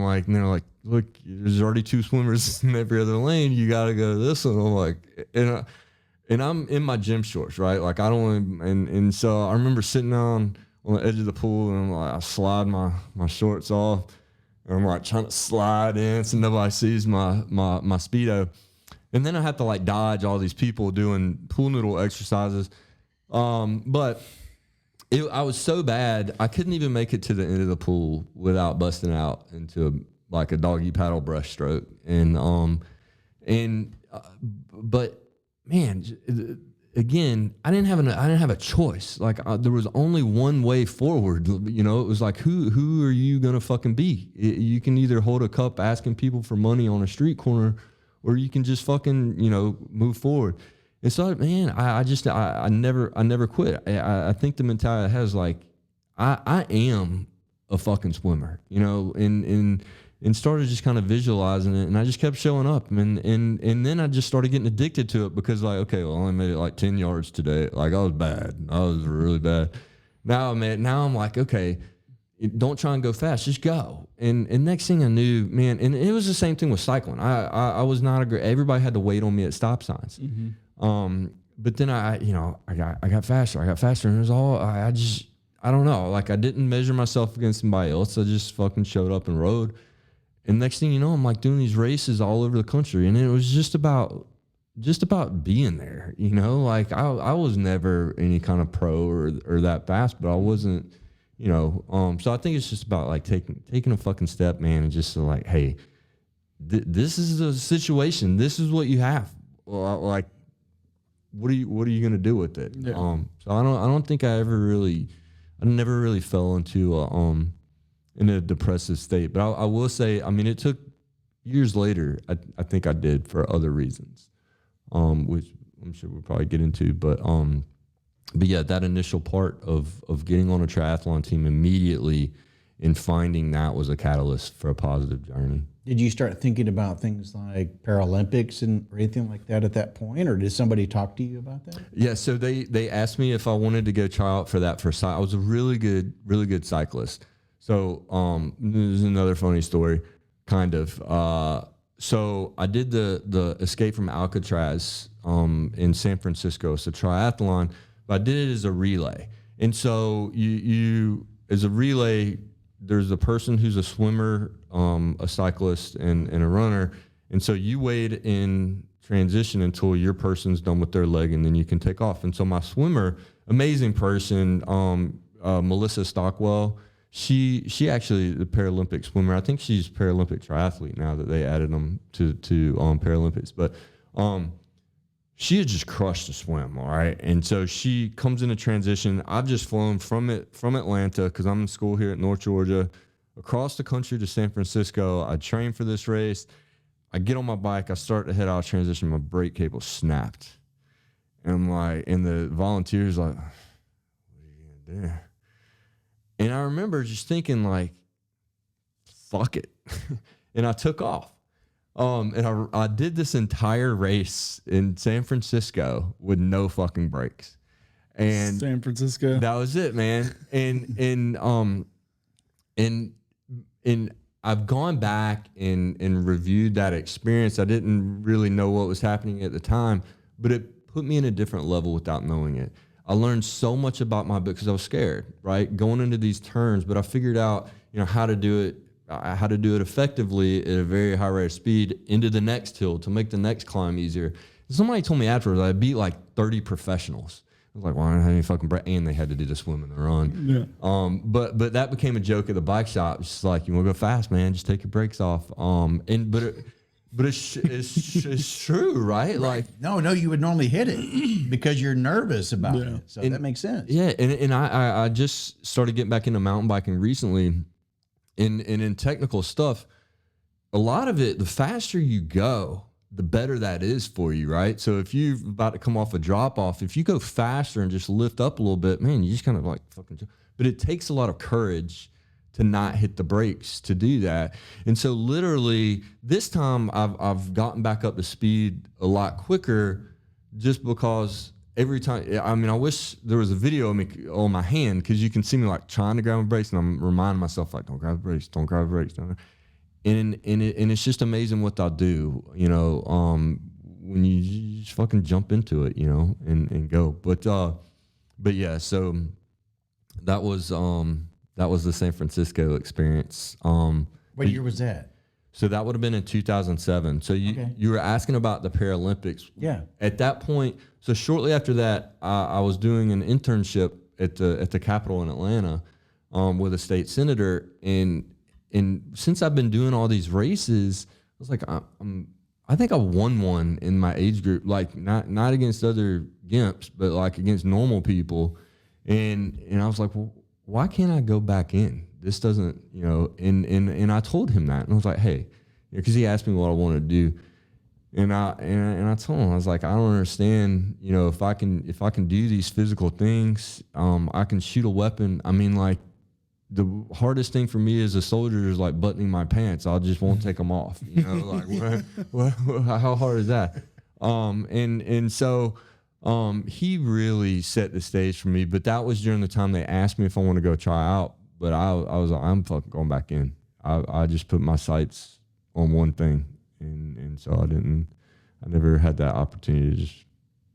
like, and they're like, look, there's already two swimmers in every other lane. You got to go to this one. I'm like, and I'm in my gym shorts, right? Like I don't want to, and so I remember sitting on the edge of the pool and I'm like, I slide my shorts off and I'm like trying to slide in so nobody sees my Speedo. And then I have to like dodge all these people doing pool noodle exercises. But I was so bad, I couldn't even make it to the end of the pool without busting out into like a doggy paddle breaststroke. But man, again, I didn't have a choice. Like there was only one way forward. You know, it was like, who are you gonna fucking be? You can either hold a cup asking people for money on a street corner, or you can just fucking, you know, move forward. And so, man, I never quit. I think the mentality I have is like, I am a fucking swimmer, you know, and started just kind of visualizing it. And I just kept showing up. And then I just started getting addicted to it because like, okay, well, I only made it like 10 yards today. Like I was bad. I was really bad. Now I'm like, okay, don't try and go fast, just go. And next thing I knew, man, and it was the same thing with cycling. I was not everybody had to wait on me at stop signs. Mm-hmm. But then I got faster. And it was all, I don't know. Like I didn't measure myself against somebody else. I just fucking showed up and rode. And next thing you know, I'm like doing these races all over the country. And it was just about being there, you know, like I was never any kind of pro or that fast, but I wasn't, you know, so I think it's just about like taking a fucking step, man. And just like, hey, this is a situation. This is what you have. Like, what are you gonna do with it? Yeah. So I don't think I never really fell into in a depressive state. But I will say, I mean, it took years later. I think I did for other reasons, which I'm sure we'll probably get into. But yeah, that initial part of getting on a triathlon team immediately and finding that was a catalyst for a positive journey. Did you start thinking about things like Paralympics or anything like that at that point, or did somebody talk to you about that? Yeah, so they asked me if I wanted to go try out for that I was a really good cyclist. So this is another funny story, kind of. So I did the Escape from Alcatraz in San Francisco. It's a triathlon, but I did it as a relay. And so you as a relay, there's a person who's a swimmer, a cyclist, and a runner. And so you wait in transition until your person's done with their leg, and then you can take off. And so my swimmer, amazing person, Melissa Stockwell, she actually the Paralympic swimmer. I think she's Paralympic triathlete now that they added them to Paralympics. But she had just crushed the swim, all right? And so she comes into transition. I've just flown from Atlanta, because I'm in school here at North Georgia, across the country to San Francisco. I trained for this race. I get on my bike. I start to head out of transition. My brake cable snapped. And I'm like, and the volunteer's like, what are you going to do? And I remember just thinking, like, fuck it. And I took off. And I did this entire race in San Francisco with no fucking brakes. And San Francisco. that was it, man. And I've gone back and reviewed that experience. I didn't really know what was happening at the time, but it put me in a different level without knowing it. I learned so much about my book because I was scared, right? Going into these turns, but I figured out, how to do it effectively at a very high rate of speed into the next hill to make the next climb easier. Somebody told me afterwards I beat like 30 professionals. I was like, well, I don't have any fucking break. And they had to do the swim and the run. Yeah. But that became a joke at the bike shop. It's just like, you want to go fast, man? Just take your brakes off. But it's true, right? Like, no, you would normally hit it because you're nervous about it. So that makes sense. Yeah, and I just started getting back into mountain biking recently. And in technical stuff, a lot of it, the faster you go, the better that is for you, right? So if you're about to come off a drop off, if you go faster and just lift up a little bit, man, you just kind of like fucking. But it takes a lot of courage to not hit the brakes to do that. And so literally this time I've gotten back up to speed a lot quicker, just because every time, I mean, I wish there was a video of me on my hand, because you can see me like trying to grab my brakes, and I'm reminding myself, like, don't grab the brakes, don't grab the brakes. And it's just amazing what they'll do, when you just fucking jump into it, and go. But yeah, so that was the San Francisco experience. What year was that? So that would have been in 2007. So you were asking about the Paralympics. Yeah. At that point, so shortly after that, I was doing an internship at the Capitol in Atlanta with a state senator, and since I've been doing all these races, I was like, I think I won one in my age group, like not against other gimps, but like against normal people, and I was like, well, why can't I go back in? This doesn't, and I told him that, and I was like, hey, because he asked me what I wanted to do, and I told him, I was like, I don't understand, if I can do these physical things, I can shoot a weapon. I mean, like, the hardest thing for me as a soldier is like buttoning my pants. I just won't take them off. Like how hard is that? And so he really set the stage for me. But that was during the time they asked me if I want to go try out. But I was like, I'm fucking going back in. I just put my sights on one thing, and so I never had that opportunity to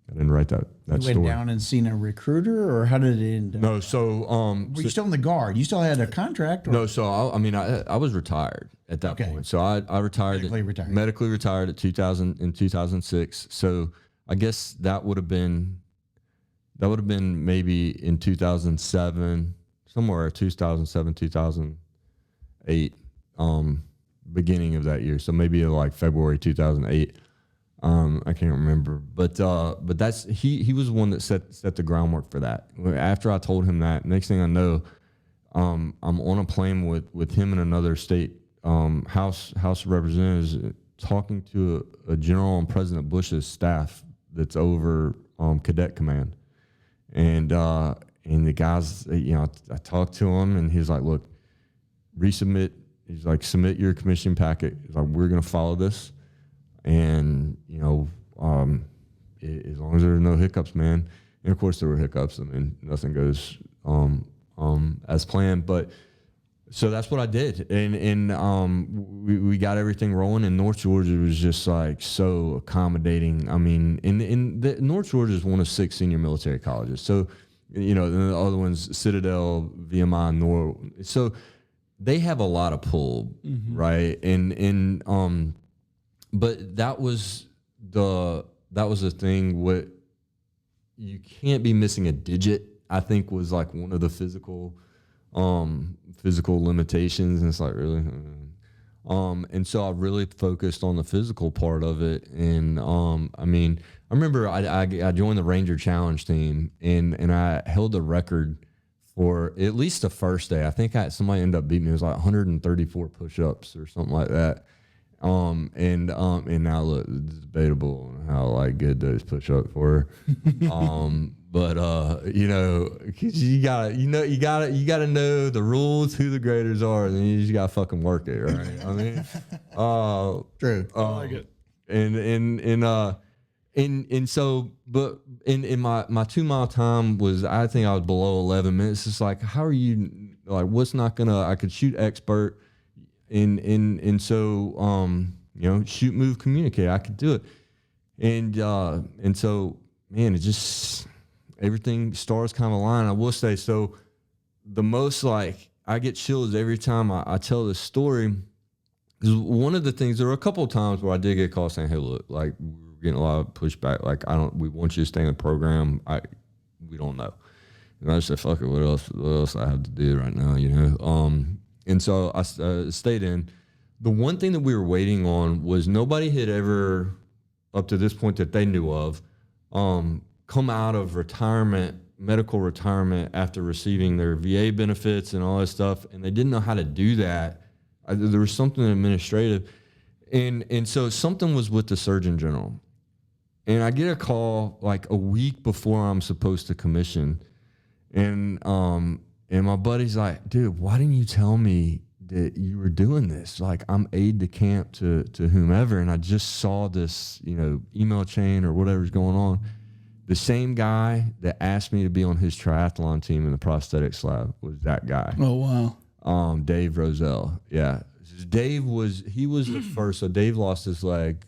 I didn't write that you story. went down and seen a recruiter, or how did it end up? No, so were you still in the Guard? You still had a contract? Or? No, so I was retired at that point. So I retired, medically retired at 2006. So I guess that would have been maybe in 2007, somewhere 2007, 2008, beginning of that year. So maybe like February 2008. I can't remember, but that's he was the one that set the groundwork for that. After I told him that, next thing I know, I'm on a plane with him and another state House of Representatives, talking to a general on President Bush's staff that's over Cadet Command, and the guys, I talked to him, and he's like, look, resubmit. He's like, submit your commission packet. He's like, we're gonna follow this. And, as long as there are no hiccups, man. And of course there were hiccups. I mean, nothing goes as planned. But so that's what I did. And we got everything rolling. And North Georgia was just like so accommodating. I mean, North Georgia is one of 6 senior military colleges. So, the other ones, Citadel, VMI, Nor. So they have a lot of pull, right? And but that was the thing. What you can't be missing a digit, I think, was like one of the physical limitations. And it's like, really, And so I really focused on the physical part of it. And I mean, I remember I joined the Ranger Challenge team, and I held the record for at least the first day. I think somebody ended up beating me. It was like 134 push-ups or something like that. And now look, it's debatable how like good those push-ups were. But you know, 'cause you gotta know the rules, who the graders are, and then you just gotta fucking work it, right? I mean, True. I like it. And so, but in my 2-mile time was, I think I was below 11 minutes. It's like, how are you, like, what's not gonna, I could shoot expert, and so, you know, shoot, move, communicate, I could do it. And so, man, it just, everything stars kind of align. I will say, so the most, like, I get chills every time I tell this story, because one of the things, there were a couple of times where I did get called saying, hey, look, like, we're getting a lot of pushback. Like, we want you to stay in the program. We don't know. And I just said, fuck it, what else I have to do right now, you know? And so I stayed in. The one thing that we were waiting on was nobody had ever, up to this point that they knew of, come out of retirement, medical retirement, after receiving their VA benefits and all that stuff, and they didn't know how to do that. There was something administrative, and so something was with the Surgeon General, and I get a call like a week before I'm supposed to commission, and my buddy's like, dude, why didn't you tell me that you were doing this? Like, I'm aide de camp to whomever, and I just saw this, you know, email chain or whatever's going on. The same guy that asked me to be on his triathlon team in the prosthetics lab was that guy. Oh, wow. Dave Roselle. Yeah. Dave was the first. So Dave lost his leg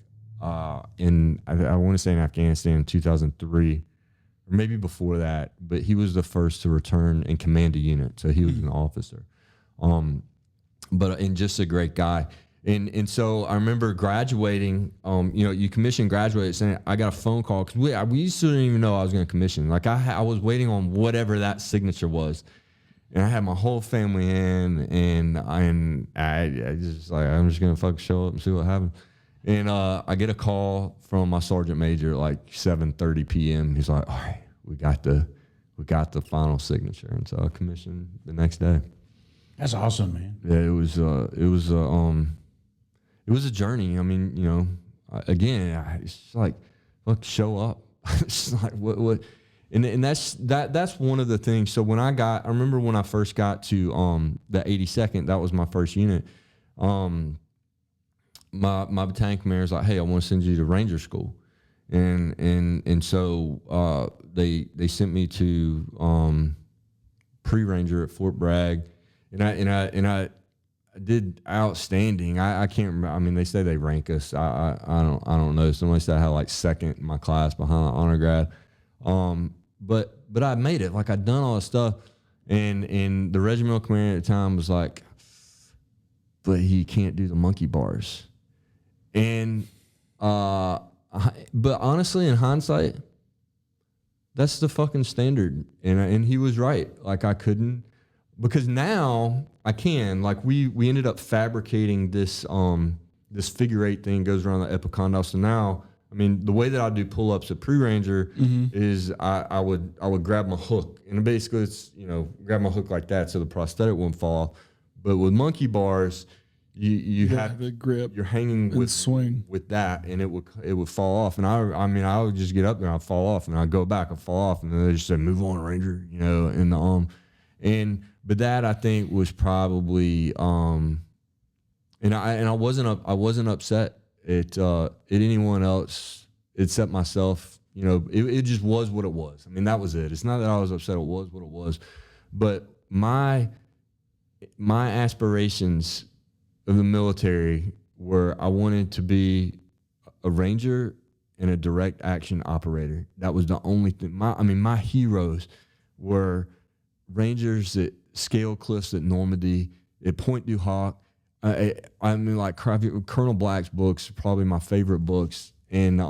in, I want to say in Afghanistan in 2003, or maybe before that, but he was the first to return and command a unit. So he was an officer. And just a great guy. And so I remember graduating, you know, you commission, graduate, saying I got a phone call, because we used to didn't even know I was going to commission. Like, I was waiting on whatever that signature was. And I had my whole family in, and I just like, I'm just going to fucking show up and see what happens. And I get a call from my sergeant major at like 7:30 p.m. He's like, all right, we got the final signature. And so I commissioned the next day. That's awesome, man. Yeah, it was a journey. I mean, you know, again, it's just like, look, show up. It's like, what, and that's one of the things. So when I remember when I first got to the 82nd, that was my first unit. My battalion commander was like, hey, I want to send you to Ranger School, and so they sent me to pre-Ranger at Fort Bragg, and I did outstanding. I can't remember. I mean, they say they rank us. I don't know. Somebody said I had like second in my class behind honor grad. But I made it. Like, I'd done all this stuff, and the regimental commander at the time was like, but he can't do the monkey bars. And but honestly, in hindsight, that's the fucking standard. And he was right. Like, I couldn't. Because now I can, like, we ended up fabricating this this figure 8 thing goes around the epicondyle. So now, I mean, the way that I do pull-ups at pre-ranger is I would grab my hook, and basically it's, you know, grab my hook like that so the prosthetic won't fall. But with monkey bars, you have the grip. You're hanging with swing with that, and it would fall off. And I mean, I would just get up there, I'd fall off, and I'd go back and fall off, and then they just said, "Move on, Ranger," you know, in the But that, I think, was probably, and I wasn't upset at anyone else except myself. You know, it just was what it was. I mean, that was it. It's not that I was upset. It was what it was. But my aspirations of the military were, I wanted to be a Ranger and a direct action operator. That was the only thing. My heroes were Rangers that scale cliffs at Normandy, at Point du Hoc. I mean, like, Colonel Black's books are probably my favorite books, and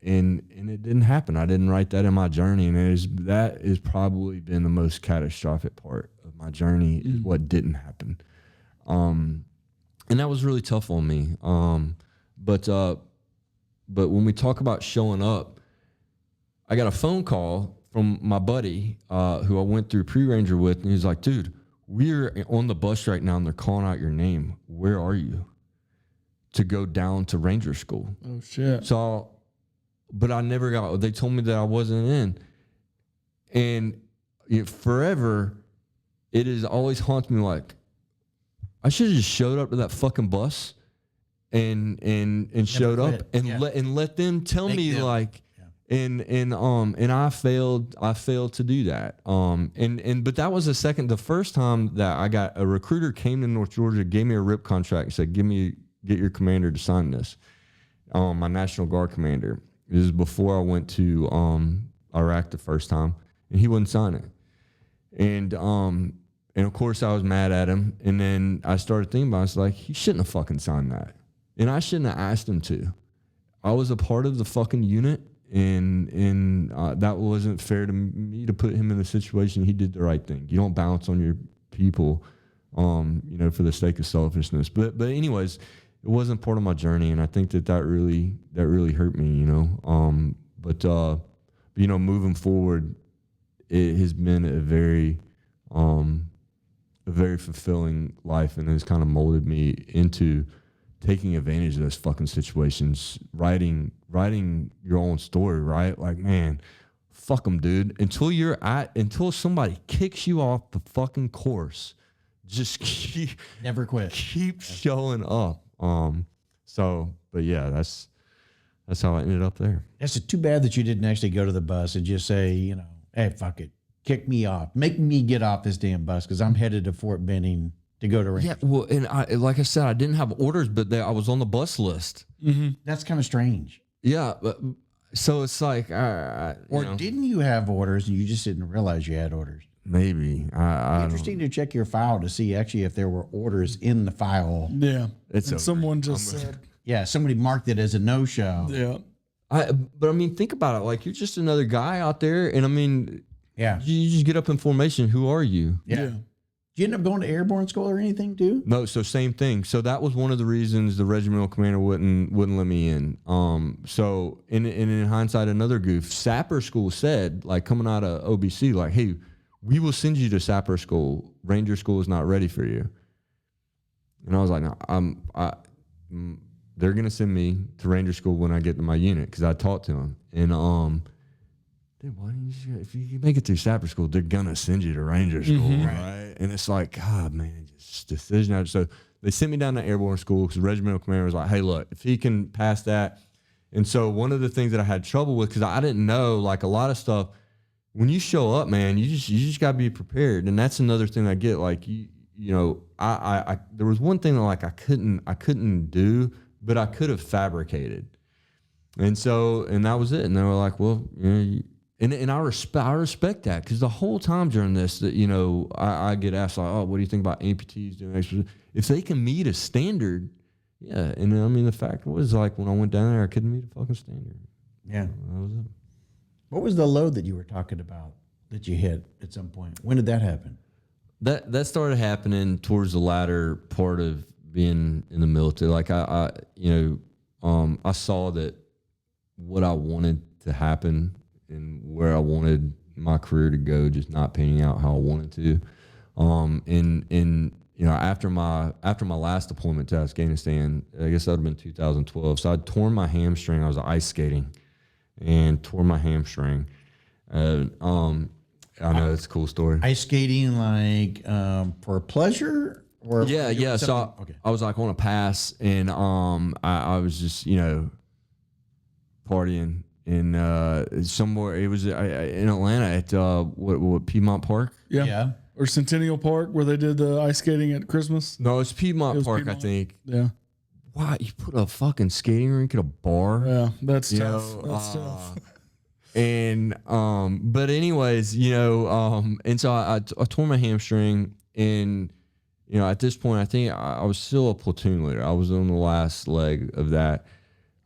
it didn't happen. I didn't write that in my journey, and that has probably been the most catastrophic part of my journey, is what didn't happen. and that was really tough on me. But when we talk about showing up, I got a phone call from my buddy who I went through pre-ranger with, and he's like, dude, we're on the bus right now and they're calling out your name. Where are you? To go down to ranger school. Oh shit. So, but I never got, they told me that I wasn't in. And forever, it is always haunts me like, I should have just showed up to that fucking bus and showed up and let them tell me like, and I failed to do that. But that was the first time that I got a recruiter came to North Georgia, gave me a RIP contract and said, get your commander to sign this. My National Guard commander. This is before I went to Iraq the first time, and he wouldn't sign it. And of course I was mad at him. And then I started thinking about it. I was like, he shouldn't have fucking signed that. And I shouldn't have asked him to. I was a part of the fucking unit, and that wasn't fair to me to put him in the situation. He did the right thing. You don't bounce on your people, for the sake of selfishness. But anyways, it wasn't part of my journey, and I think that really hurt me, But moving forward, it has been a very fulfilling life, and has kind of molded me into taking advantage of those fucking situations, writing your own story, right? Like, man, fuck them, dude. Until somebody kicks you off the fucking course, just never quit. Keep showing up. But yeah, that's how I ended up there. It's too bad that you didn't actually go to the bus and just say, hey, fuck it, kick me off, make me get off this damn bus because I'm headed to Fort Benning to go to Ranger. Yeah, well, and like I said, I didn't have orders, but I was on the bus list. Mm-hmm. That's kind of strange. Yeah, but so it's like, didn't you have orders and you just didn't realize you had orders? Maybe. Interesting to check your file to see actually if there were orders in the file. Yeah, it's someone just said. Yeah, somebody marked it as a no-show. Yeah, but I mean, think about it. Like, you're just another guy out there, and I mean, yeah, you just get up in formation. Who are you? Yeah. Did you end up going to airborne school or anything too? No, so same thing. So that was one of the reasons the regimental commander wouldn't let me in. So in hindsight, another goof. Sapper school said, like, coming out of OBC, like, hey, we will send you to sapper school. Ranger school is not ready for you. And I was like, no, they're gonna send me to Ranger school when I get to my unit, because I talked to them. And dude, why didn't you? If you make it through sapper school, they're gonna send you to Ranger school, right? And it's like, God, man, just decision. So they sent me down to airborne school because the regimental commander was like, hey, look, if he can pass that. And so one of the things that I had trouble with, because I didn't know, like, a lot of stuff. When you show up, man, you just gotta be prepared. And that's another thing I get. Like, I there was one thing that, like, I couldn't do, but I could have fabricated. And that was it. And they were like, well, and I respect that, because the whole time during this, that I get asked, like, oh, what do you think about amputees doing extra? If they can meet a standard, yeah. And I mean, the fact was, like, when I went down there, I couldn't meet a fucking standard. Yeah, that was it. What was the load that you were talking about that you hit at some point? When did that happen? That started happening towards the latter part of being in the military. Like, I saw that what I wanted to happen and where I wanted my career to go just not panning out how I wanted to. After my last deployment to Afghanistan, I guess that would have been 2012. So I'd torn my hamstring. I was ice skating and tore my hamstring. I know it's a cool story. Ice skating, like, for pleasure? Or yeah. So I was like on a pass, and I was just partying in somewhere. It was in Atlanta at what Piedmont Park. Yeah. Or Centennial Park, where they did the ice skating at Christmas. No, it's Piedmont Park, Piedmont. I think. Yeah. Wow, you put a fucking skating rink at a bar? Yeah, that's tough. That's tough. And but anyways, and so I tore my hamstring, and at this point, I think I was still a platoon leader. I was on the last leg of that.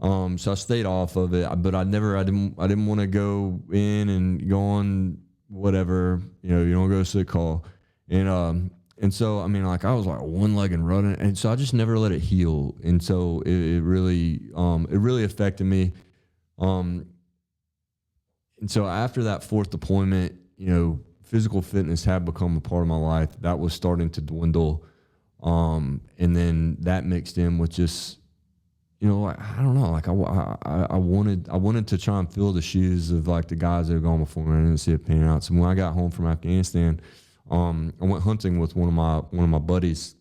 So I stayed off of it, but I didn't want to go in and go on whatever, you don't go sick call. And And so, I mean, like I was like one leg and running, and so I just never let it heal. And so it really affected me. And so after that fourth deployment, physical fitness had become a part of my life. That was starting to dwindle. And then that mixed in with just, like, I don't know, like I wanted to try and fill the shoes of like the guys that had gone before me. I didn't see it panning out. So when I got home from Afghanistan, I went hunting with one of my buddies.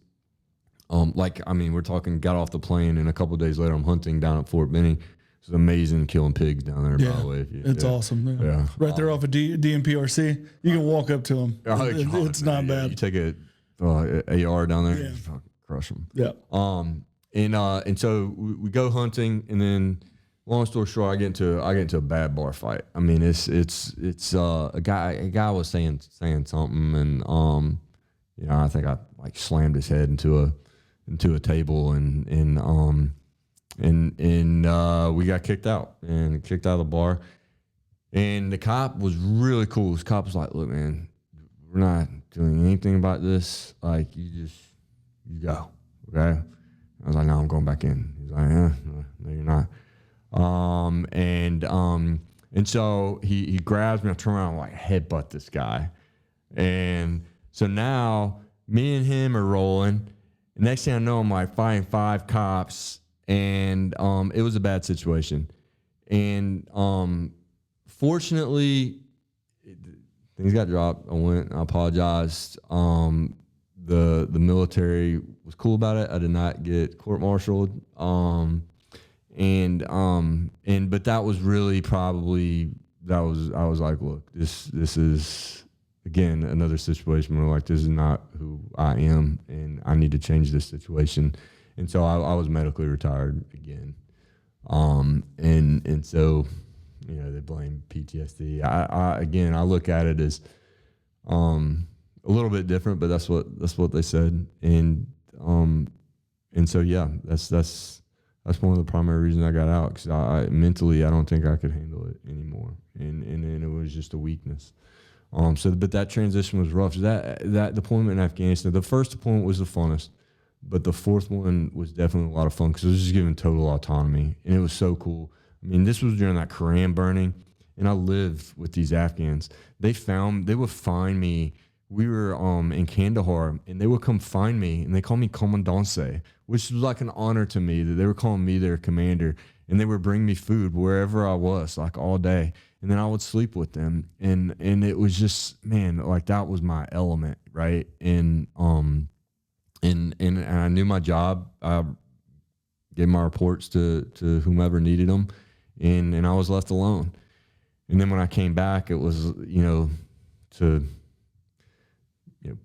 We're talking, got off the plane, and a couple of days later, I'm hunting down at Fort Benning. It's amazing killing pigs down there, by the way. It's awesome. Yeah. Right there off of DMPRC. You can walk up to them. It's not bad. You take a AR down there, and fucking crush them. Yeah. And so we go hunting, and then long story short, I get into a bad bar fight. I mean, it's a guy was saying something, and I think I like slammed his head into a table, and we got kicked out of the bar. And the cop was really cool. This cop was like, "Look, man, we're not doing anything about this. Like, you go, okay?" I was like, "No, I'm going back in." He's like, "Yeah, no, you're not." And so he grabs me. I turn around and like headbutt this guy. And so now me and him are rolling. Next thing I know, I'm like fighting 5 cops, and it was a bad situation. And fortunately, things got dropped. I went, I apologized. The military was cool about it. I did not get court-martialed. But that was really probably, I was like, look, this is, again, another situation where like, this is not who I am, and I need to change this situation. And so I was medically retired again. And so, they blame PTSD. I look at it as, a little bit different, but that's what they said. And so, yeah, that's one of the primary reasons I got out, because I mentally, I don't think I could handle it anymore. And it was just a weakness. But that transition was rough. That deployment in Afghanistan, the first deployment was the funnest, but the fourth one was definitely a lot of fun, because it was just given total autonomy, and it was so cool. I mean, this was during that Koran burning, and I lived with these Afghans. They would find me. We were in Kandahar, and they would come find me, and they called me Commandance, which was like an honor to me that they were calling me their commander, and they would bring me food wherever I was, like all day, and then I would sleep with them, and it was just, man, like that was my element, right? And I knew my job. I gave my reports to whomever needed them, and I was left alone. And then when I came back, it was to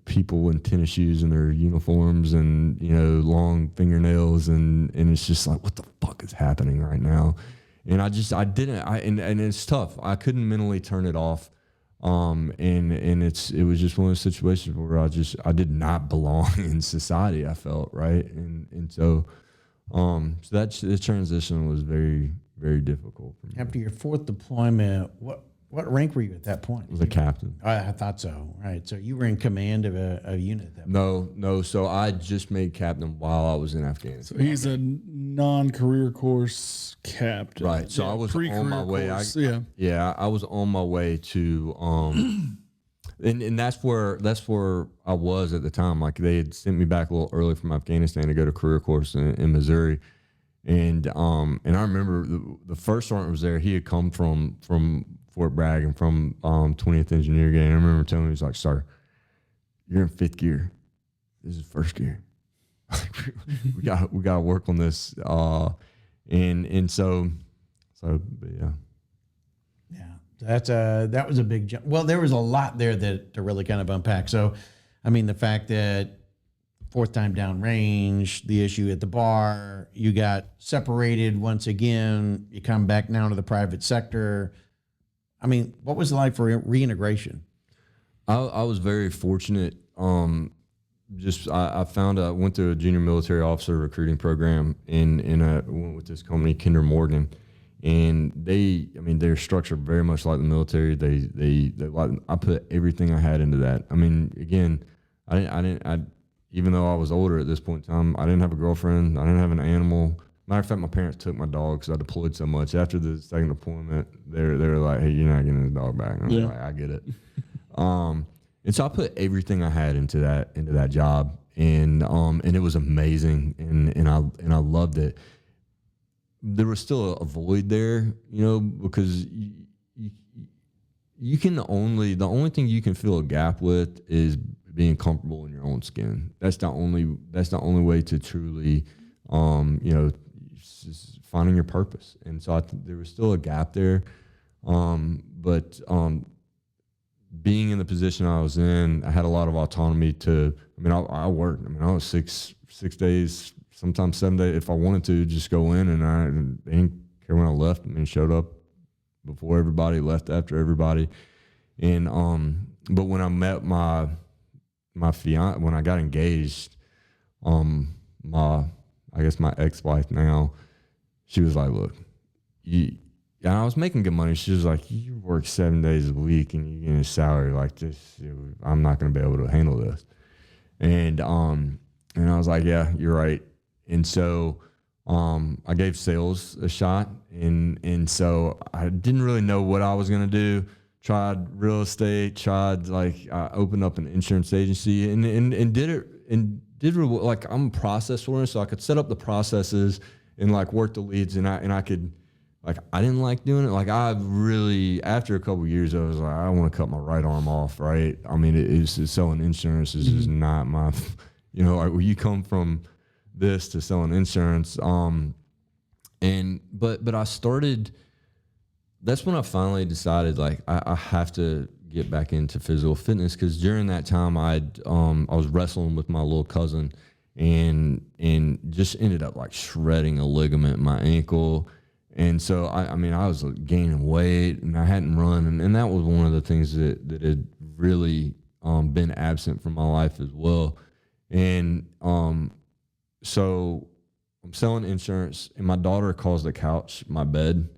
people in tennis shoes and their uniforms and, long fingernails. And it's just like, what the fuck is happening right now? And and it's tough. I couldn't mentally turn it off. It was just one of those situations where I did not belong in society, I felt, right. So that the transition was very, very difficult for me. After your fourth deployment, what rank were you at that point? I was a captain. I thought so. Right. So you were in command of a unit at that point. No. So I just made captain while I was in Afghanistan. So he's a non-career course captain. Right. So I was on my way. I was on my way to, and that's where I was at the time. Like, they had sent me back a little early from Afghanistan to go to career course in Missouri. And I remember the first sergeant was there. He had come from Fort Bragg and from 20th Engineer Gang. I remember telling him, he's like, "Sir, you're in 5th gear. This is 1st gear. we got to work on this." But yeah. Yeah, that was a big jump. Well, there was a lot there to really kind of unpack. So, I mean, the fact that 4th time down range, the issue at the bar, you got separated once again, you come back now to the private sector. I mean, what was it like for reintegration? I was very fortunate. I went to a junior military officer recruiting program, and I went with this company, Kinder Morgan, and they're structured very much like the military. I put everything I had into that. I mean, again, Even though I was older at this point in time, I didn't have a girlfriend. I didn't have an animal. Matter of fact, my parents took my dog because I deployed so much. After the second deployment, they were like, "Hey, you're not getting the dog back." And I was like, "I get it." And so I put everything I had into that job, and it was amazing, and I loved it. There was still a void there, because you can the only thing you can fill a gap with is being comfortable in your own skin. That's the only way to truly, finding your purpose. And so there was still a gap there, but being in the position I was in, I had a lot of autonomy to. I worked. I was six days, sometimes 7 days, if I wanted to, just go in, and they didn't care when I left. Showed up before everybody, left after everybody, and but when I met my fiance, when I got engaged, my ex-wife now, she was like, "Look, and I was making good money." She was like, "You work 7 days a week and you get a salary like this. I'm not going to be able to handle this." And I was like, "Yeah, you're right." And so I gave sales a shot, and so I didn't really know what I was going to do. Tried real estate, I opened up an insurance agency and did like, I'm a process oriented, so I could set up the processes and like work the leads, and I could, like, I didn't like doing it. Like, I really, after a couple of years, I was like, I want to cut my right arm off, right? It's selling insurance is just not my, like, when you come from this to selling insurance, but I started. That's when I finally decided, like, I have to get back into physical fitness, because during that time I was wrestling with my little cousin and just ended up like shredding a ligament in my ankle. And so I was gaining weight, and I hadn't run, and that was one of the things that had really been absent from my life as well. And so I'm selling insurance, and my daughter calls the couch my bed.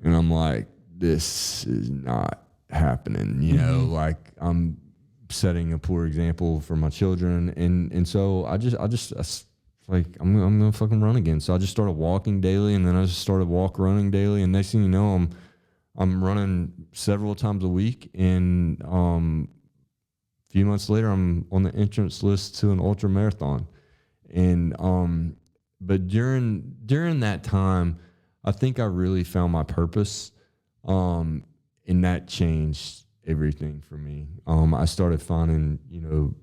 And I'm like, this is not happening, like, I'm setting a poor example for my children. And so I like, I'm going to fucking run again. So I just started walking daily, and then I just started running daily. And next thing you know, I'm running several times a week. And a few months later, I'm on the entrance list to an ultramarathon. And, but during that time, I think I really found my purpose, and that changed everything for me. I started finding,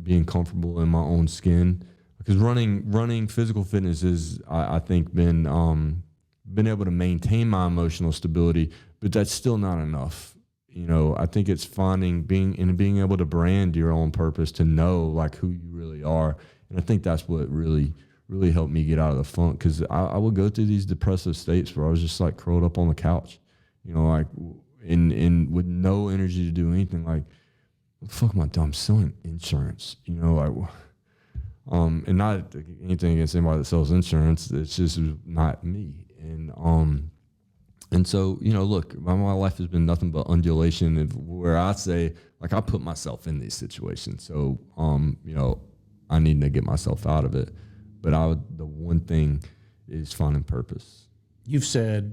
being comfortable in my own skin, because running physical fitness is, I think, been able to maintain my emotional stability, but that's still not enough. I think it's being able to brand your own purpose, to know like who you really are, and I think that's what really helped me get out of the funk, because I would go through these depressive states where I was just like curled up on the couch, like in with no energy to do anything. Like, what the fuck am I doing? I'm selling insurance, and not anything against anybody that sells insurance. It's just not me. And so, look, my life has been nothing but undulation, where I say, like, I put myself in these situations. So, I need to get myself out of it. But the one thing is finding purpose. You just said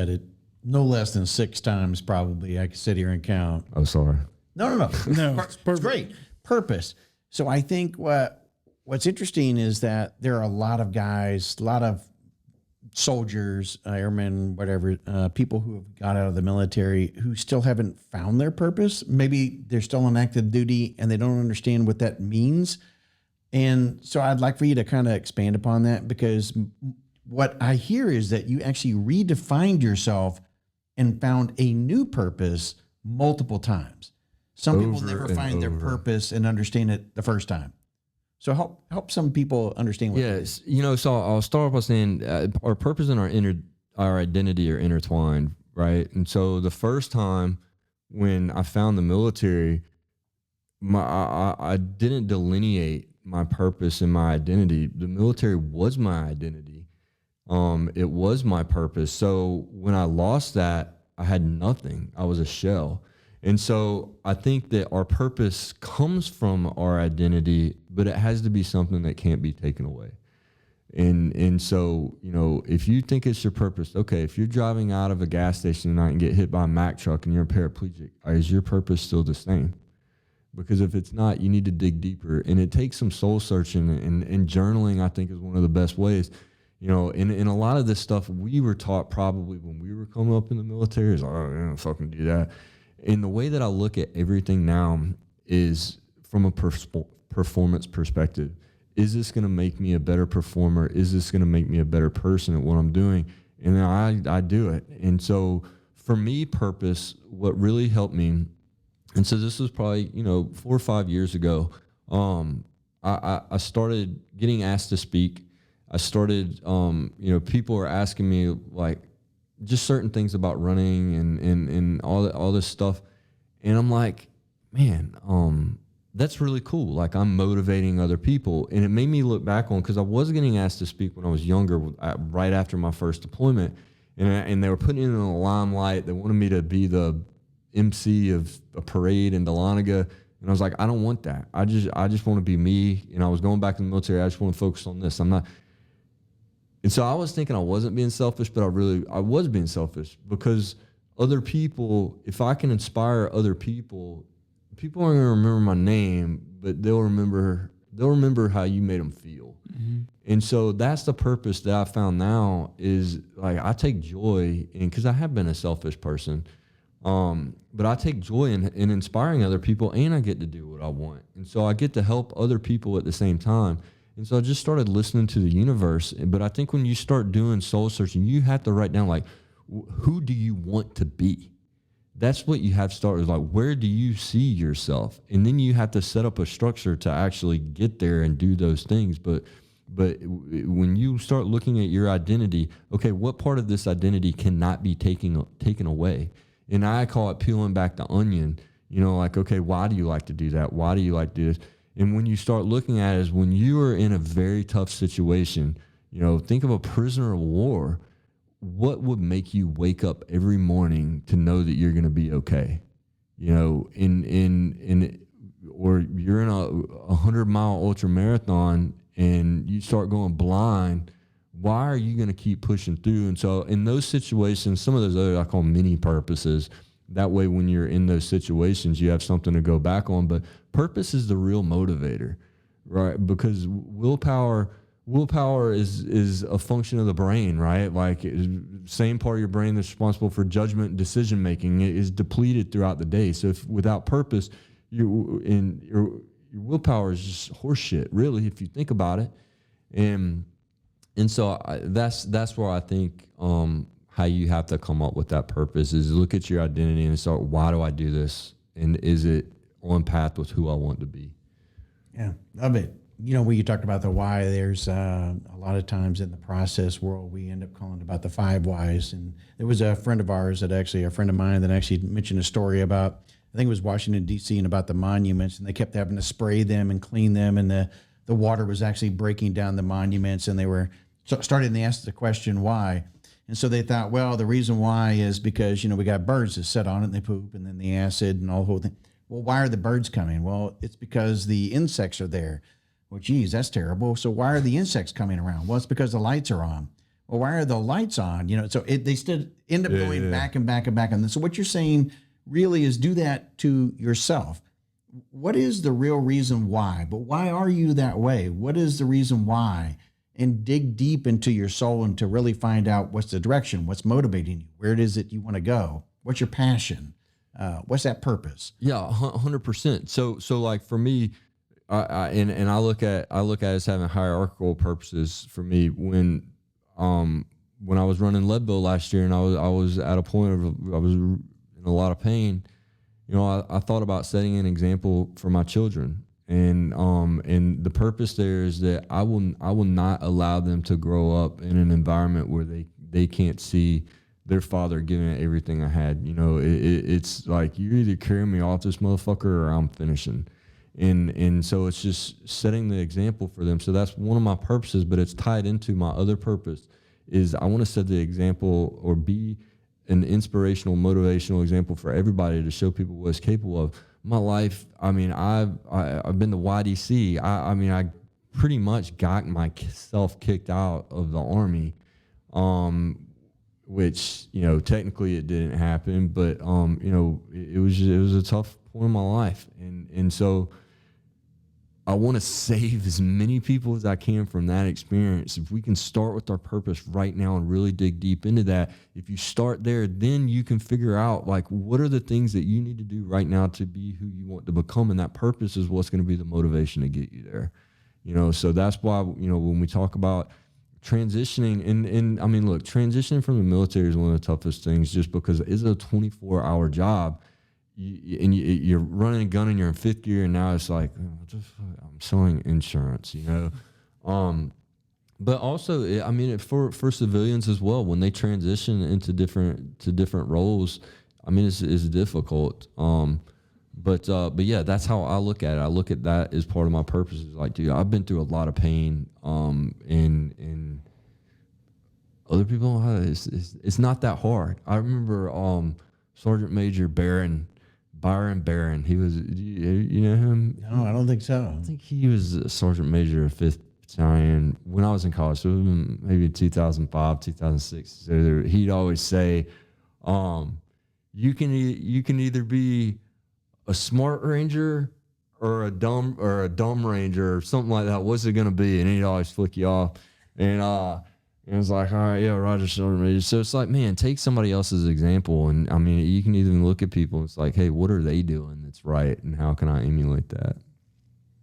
it no less than 6 times probably. I could sit here and count. Oh, sorry. No. No, it's great. Purpose. So I think what's interesting is that there are a lot of guys, a lot of soldiers, airmen, whatever, people who have got out of the military who still haven't found their purpose. Maybe they're still on active duty and they don't understand what that means. And so I'd like for you to kind of expand upon that, because what I hear is that you actually redefined yourself and found a new purpose multiple times. Some people never find their purpose and understand it the first time. So help some people understand what it is. So I'll start by saying our purpose and our identity are intertwined, right? And so the first time when I found the military, I didn't delineate my purpose and my identity. The military was my identity. It was my purpose. So when I lost that, I had nothing. I was a shell. And so I think that our purpose comes from our identity, but it has to be something that can't be taken away. And so, you know, if you think it's your purpose, okay, if you're driving out of a gas station tonight and get hit by a Mack truck and you're a paraplegic, is your purpose still the same? Because if it's not, you need to dig deeper. And it takes some soul searching, and journaling, I think, is one of the best ways. You know, in a lot of this stuff we were taught probably when we were coming up in the military is, oh, I don't fucking do that. And the way that I look at everything now is from a performance perspective. Is this going to make me a better performer? Is this going to make me a better person at what I'm doing? And then I do it. And so for me, purpose, what really helped me, and so this was probably, you know, 4 or 5 years ago, I started getting asked to speak. I started, you know, people were asking me like just certain things about running and all this stuff. And I'm like, man, that's really cool. Like, I'm motivating other people. And it made me look back on, because I was getting asked to speak when I was younger, right after my first deployment. And they were putting it in the limelight. They wanted me to be the MC of a parade in Dahlonega. And I was like, I don't want that. I just want to be me. And I was going back to the military. I just want to focus on this. I'm not. And so I was thinking I wasn't being selfish, but I was being selfish, because other people, if I can inspire other people, people aren't going to remember my name, but they'll remember how you made them feel. Mm-hmm. And so that's the purpose that I found now, is like, I take joy in, because I have been a selfish person, but I take joy in inspiring other people, and I get to do what I want. And so I get to help other people at the same time. And so I just started listening to the universe. But I think when you start doing soul searching, you have to write down, like, who do you want to be? That's what you have to start with. Like, where do you see yourself? And then you have to set up a structure to actually get there and do those things. But when you start looking at your identity, okay, what part of this identity cannot be taken away? And I call it peeling back the onion. You know, like, okay, why do you like to do that? Why do you like to do this? And when you start looking at it, is when you are in a very tough situation, you know, think of a prisoner of war. What would make you wake up every morning to know that you're going to be okay? You know, or you're in a 100-mile ultramarathon and you start going blind. Why are you going to keep pushing through? And so in those situations, some of those other, I call mini purposes. That way, when you're in those situations, you have something to go back on. But purpose is the real motivator, right? Because willpower is a function of the brain, right? Like, same part of your brain that's responsible for judgment and decision making is depleted throughout the day. So if without purpose, your willpower is just horseshit, really, if you think about it. And so that's where I think how you have to come up with that purpose is look at your identity and start, why do I do this? And is it on path with who I want to be? Yeah, love it. You know, when you talked about the why, there's a lot of times in the process world, we end up calling it about the 5 whys. And there was a friend of ours a friend of mine that actually mentioned a story about, I think it was Washington, D.C., and about the monuments, and they kept having to spray them and clean them, and the water was actually breaking down the monuments, and they were starting to ask the question, why? And so they thought, well, the reason why is because, you know, we got birds that sit on it and they poop, and then the acid and all the whole thing. Well, why are the birds coming? Well, it's because the insects are there. Well, geez, that's terrible. So why are the insects coming around? Well, it's because the lights are on. Well, why are the lights on? You know, so they still end up going back and back and back. And so what you're saying really is do that to yourself. What is the real reason why? But why are you that way? What is the reason why? And dig deep into your soul and to really find out what's the direction, what's motivating you, where it is that you want to go, what's your passion, what's that purpose? Yeah, 100%. So like for me, I look at it as having hierarchical purposes for me. When I was running Leadville last year and I was at a point of I was in a lot of pain, you know, I thought about setting an example for my children. And the purpose there is that I will not allow them to grow up in an environment where they can't see their father giving it everything I had. You know, it's like, you either carry me off this motherfucker or I'm finishing. And so it's just setting the example for them. So that's one of my purposes, but it's tied into my other purpose is I want to set the example or be an inspirational, motivational example for everybody to show people what it's capable of. My life, I mean, I've been to YDC. I mean, I pretty much got myself kicked out of the Army, which, you know, technically it didn't happen, but, you know, it was a tough point in my life. And so I want to save as many people as I can from that experience. If we can start with our purpose right now and really dig deep into that, if you start there, then you can figure out, like, what are the things that you need to do right now to be who you want to become. And that purpose is what's going to be the motivation to get you there. You know, so that's why, you know, when we talk about transitioning, and I mean, look, transitioning from the military is one of the toughest things, just because it's a 24-hour job. You're running a gun and you're in 5th gear, and now it's like, I'm selling insurance, you know. But also, I mean, for civilians as well, when they transition into different roles, I mean, it's difficult. But yeah, that's how I look at it. I look at that as part of my purpose. Is like, dude, I've been through a lot of pain, and other people, it's not that hard. I remember Sergeant Major Byron Barron. He was, you know him? No, I don't think so. I think he was a Sergeant Major of 5th Battalion when I was in college. So it was maybe 2005, 2006. So he'd always say, you can either be a smart ranger or a dumb ranger or something like that. What's it gonna be? And he'd always flick you off. And it was like, all right, yeah, Roger, Sergeant Major. So it's like, man, take somebody else's example. And I mean, you can even look at people. It's like, hey, what are they doing that's right, and how can I emulate that?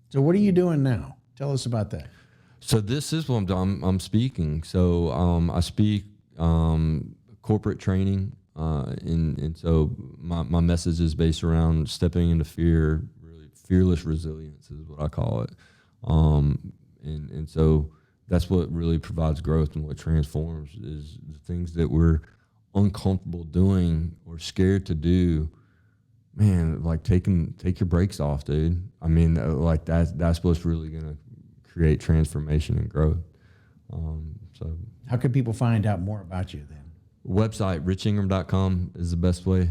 So what are you doing now? Tell us about that. So this is what I'm doing. I'm speaking. So I speak corporate training, and so my message is based around stepping into fear. Really, fearless resilience is what I call it. And so that's what really provides growth, and what transforms is the things that we're uncomfortable doing or scared to do. Man, like take your brakes off, dude. I mean, like that's what's really gonna create transformation and growth. So how can people find out more about you then? Website, richingram.com is the best way.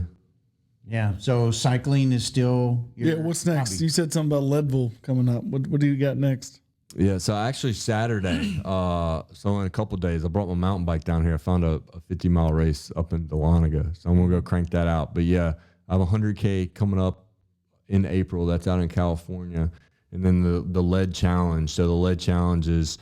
Yeah. So cycling is still your what's next? hobby. You said something about Leadville coming up. What do you got next? Yeah, so actually Saturday, so in a couple of days, I brought my mountain bike down here. I found a 50-mile race up in Dahlonega, so I'm going to go crank that out. But yeah, I have a 100K coming up in April. That's out in California. And then the Lead Challenge. So the Lead Challenge is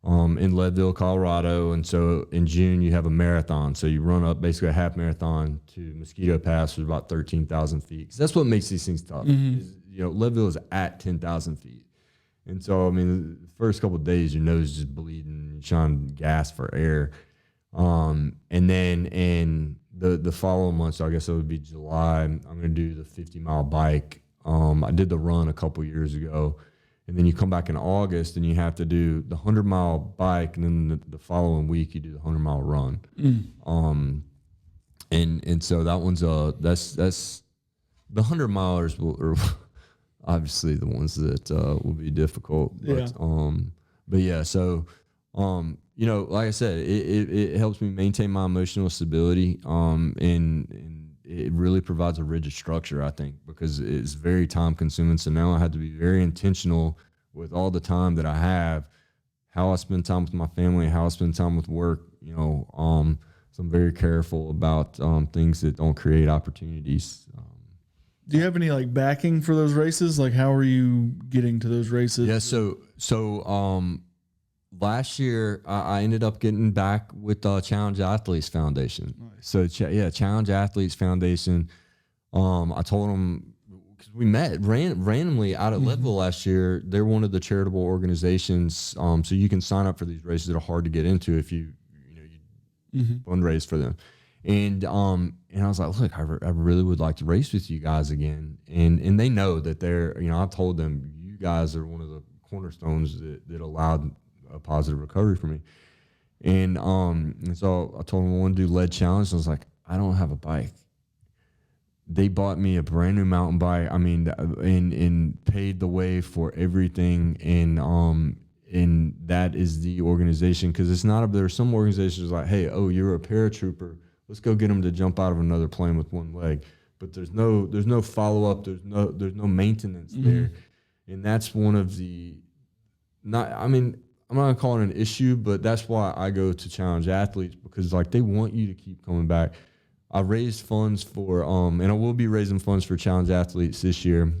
in Leadville, Colorado. And so in June, you have a marathon. So you run up basically a half marathon to Mosquito Pass, which is about 13,000 feet. 'Cause that's what makes these things tough. Is, you know, Leadville is at 10,000 feet. And so, I mean, the first couple of days, your nose is just bleeding, you're trying to gasp for air. And then in the following month, so I guess it would be July, I'm going to do the 50-mile bike. I did the run a couple years ago. And then you come back in August and you have to do the 100-mile bike. And then the following week, you do the 100-mile run. And so that one's, that's the 100-milers are obviously the ones that will be difficult. But yeah, so, you know, like I said, it helps me maintain my emotional stability. And it really provides a rigid structure, I think, because it's very time consuming. So now I have to be very intentional with all the time that I have, how I spend time with my family, how I spend time with work, you know. So I'm very careful about things that don't create opportunities. Do you have any like backing for those races? Like, how are you getting to those races? Yeah. So last year I ended up getting back with Challenge Athletes Foundation. Nice. So Challenge Athletes Foundation. I told them, because we met randomly out at Leadville last year. They're one of the charitable organizations. So you can sign up for these races that are hard to get into if you fundraise for them. And I was like, look, I really would like to race with you guys again. And they know that they're, you know, I've told them, you guys are one of the cornerstones that allowed a positive recovery for me. And so I told them I want to do Lead Challenge. I was like, I don't have a bike. They bought me a brand new mountain bike. I mean, and paid the way for everything. And that is the organization. Cause it's not, there's some organizations like, hey, oh, you're a paratrooper. let's go get them to jump out of another plane with one leg. But there's no follow up. There's no maintenance there, and that's one of the I'm not gonna call it an issue, but that's why I go to challenge athletes, because like they want you to keep coming back. I raised funds for and I will be raising funds for challenge athletes this year.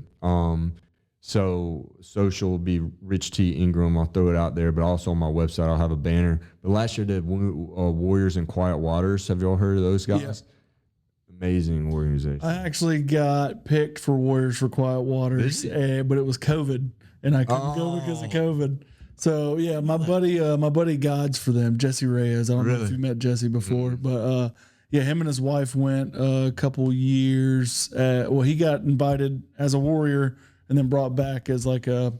So social will be Rich T. Ingram. I'll throw it out there, but also on my website I'll have a banner. But last year I did Warriors in Quiet Waters. Have you all heard of those guys? Yeah. Amazing organization. I actually got picked for Warriors for Quiet Waters, but it was COVID, and I couldn't go because of COVID. So yeah, my buddy guides for them, Jesse Reyes. I don't know if you met Jesse before, but yeah, him and his wife went a couple years. He got invited as a Warrior, and then brought back as like him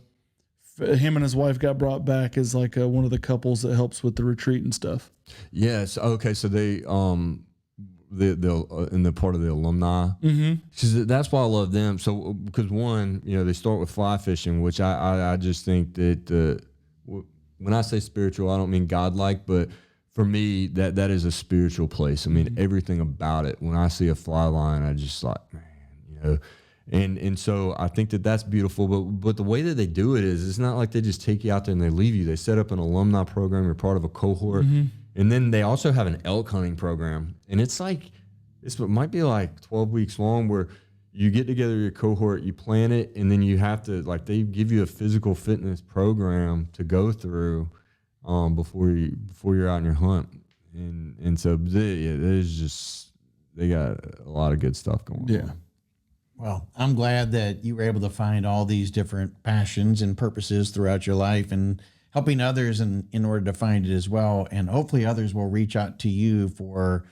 and his wife got brought back as like one of the couples that helps with the retreat and stuff. Yes. Okay. So they in the part of the alumni. Mm-hmm. That's why I love them. So because one, they start with fly fishing, which I just think that when I say spiritual, I don't mean godlike, but for me that is a spiritual place. I mean, everything about it. When I see a fly line, I just like, man, And so I think that that's beautiful, but the way that they do it is, it's not like they just take you out there and they leave you. They set up an alumni program. You're part of a cohort. And then they also have an elk hunting program. And it might be like 12 weeks long, where you get together your cohort, you plan it, and then you have to, like, they give you a physical fitness program to go through before you're out on your hunt. And so they got a lot of good stuff going on. Well, I'm glad that you were able to find all these different passions and purposes throughout your life, and helping others in order to find it as well. And hopefully others will reach out to you for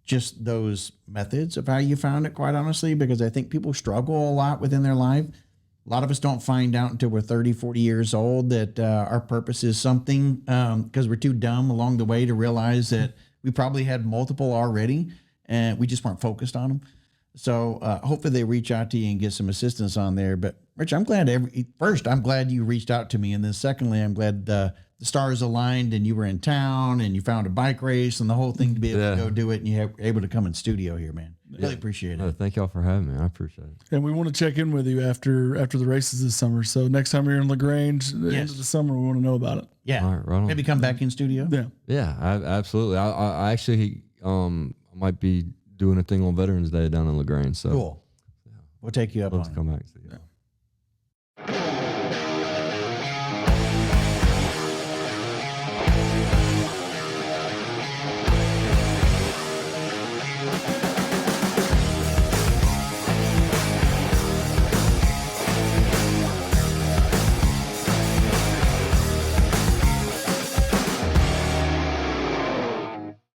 just those methods of how you found it, quite honestly, because I think people struggle a lot within their life. A lot of us don't find out until we're 30, 40 years old that our purpose is something, because we're too dumb along the way to realize that we probably had multiple already and we just weren't focused on them. So hopefully they reach out to you and get some assistance on there. But Rich, I'm glad I'm glad you reached out to me. And then secondly, I'm glad the stars aligned and you were in town and you found a bike race and the whole thing to be able to go do it. And you were able to come in studio here, man. Really appreciate it. Thank y'all for having me. I appreciate it. And we want to check in with you after the races this summer. So next time you're in LaGrange, the end of the summer, we want to know about it. Yeah. All right, right on. Maybe come back in studio. Yeah. Yeah, absolutely. I actually might be doing a thing on Veterans Day down in LaGrange. So cool. We'll take you up on to it. come back. So, yeah.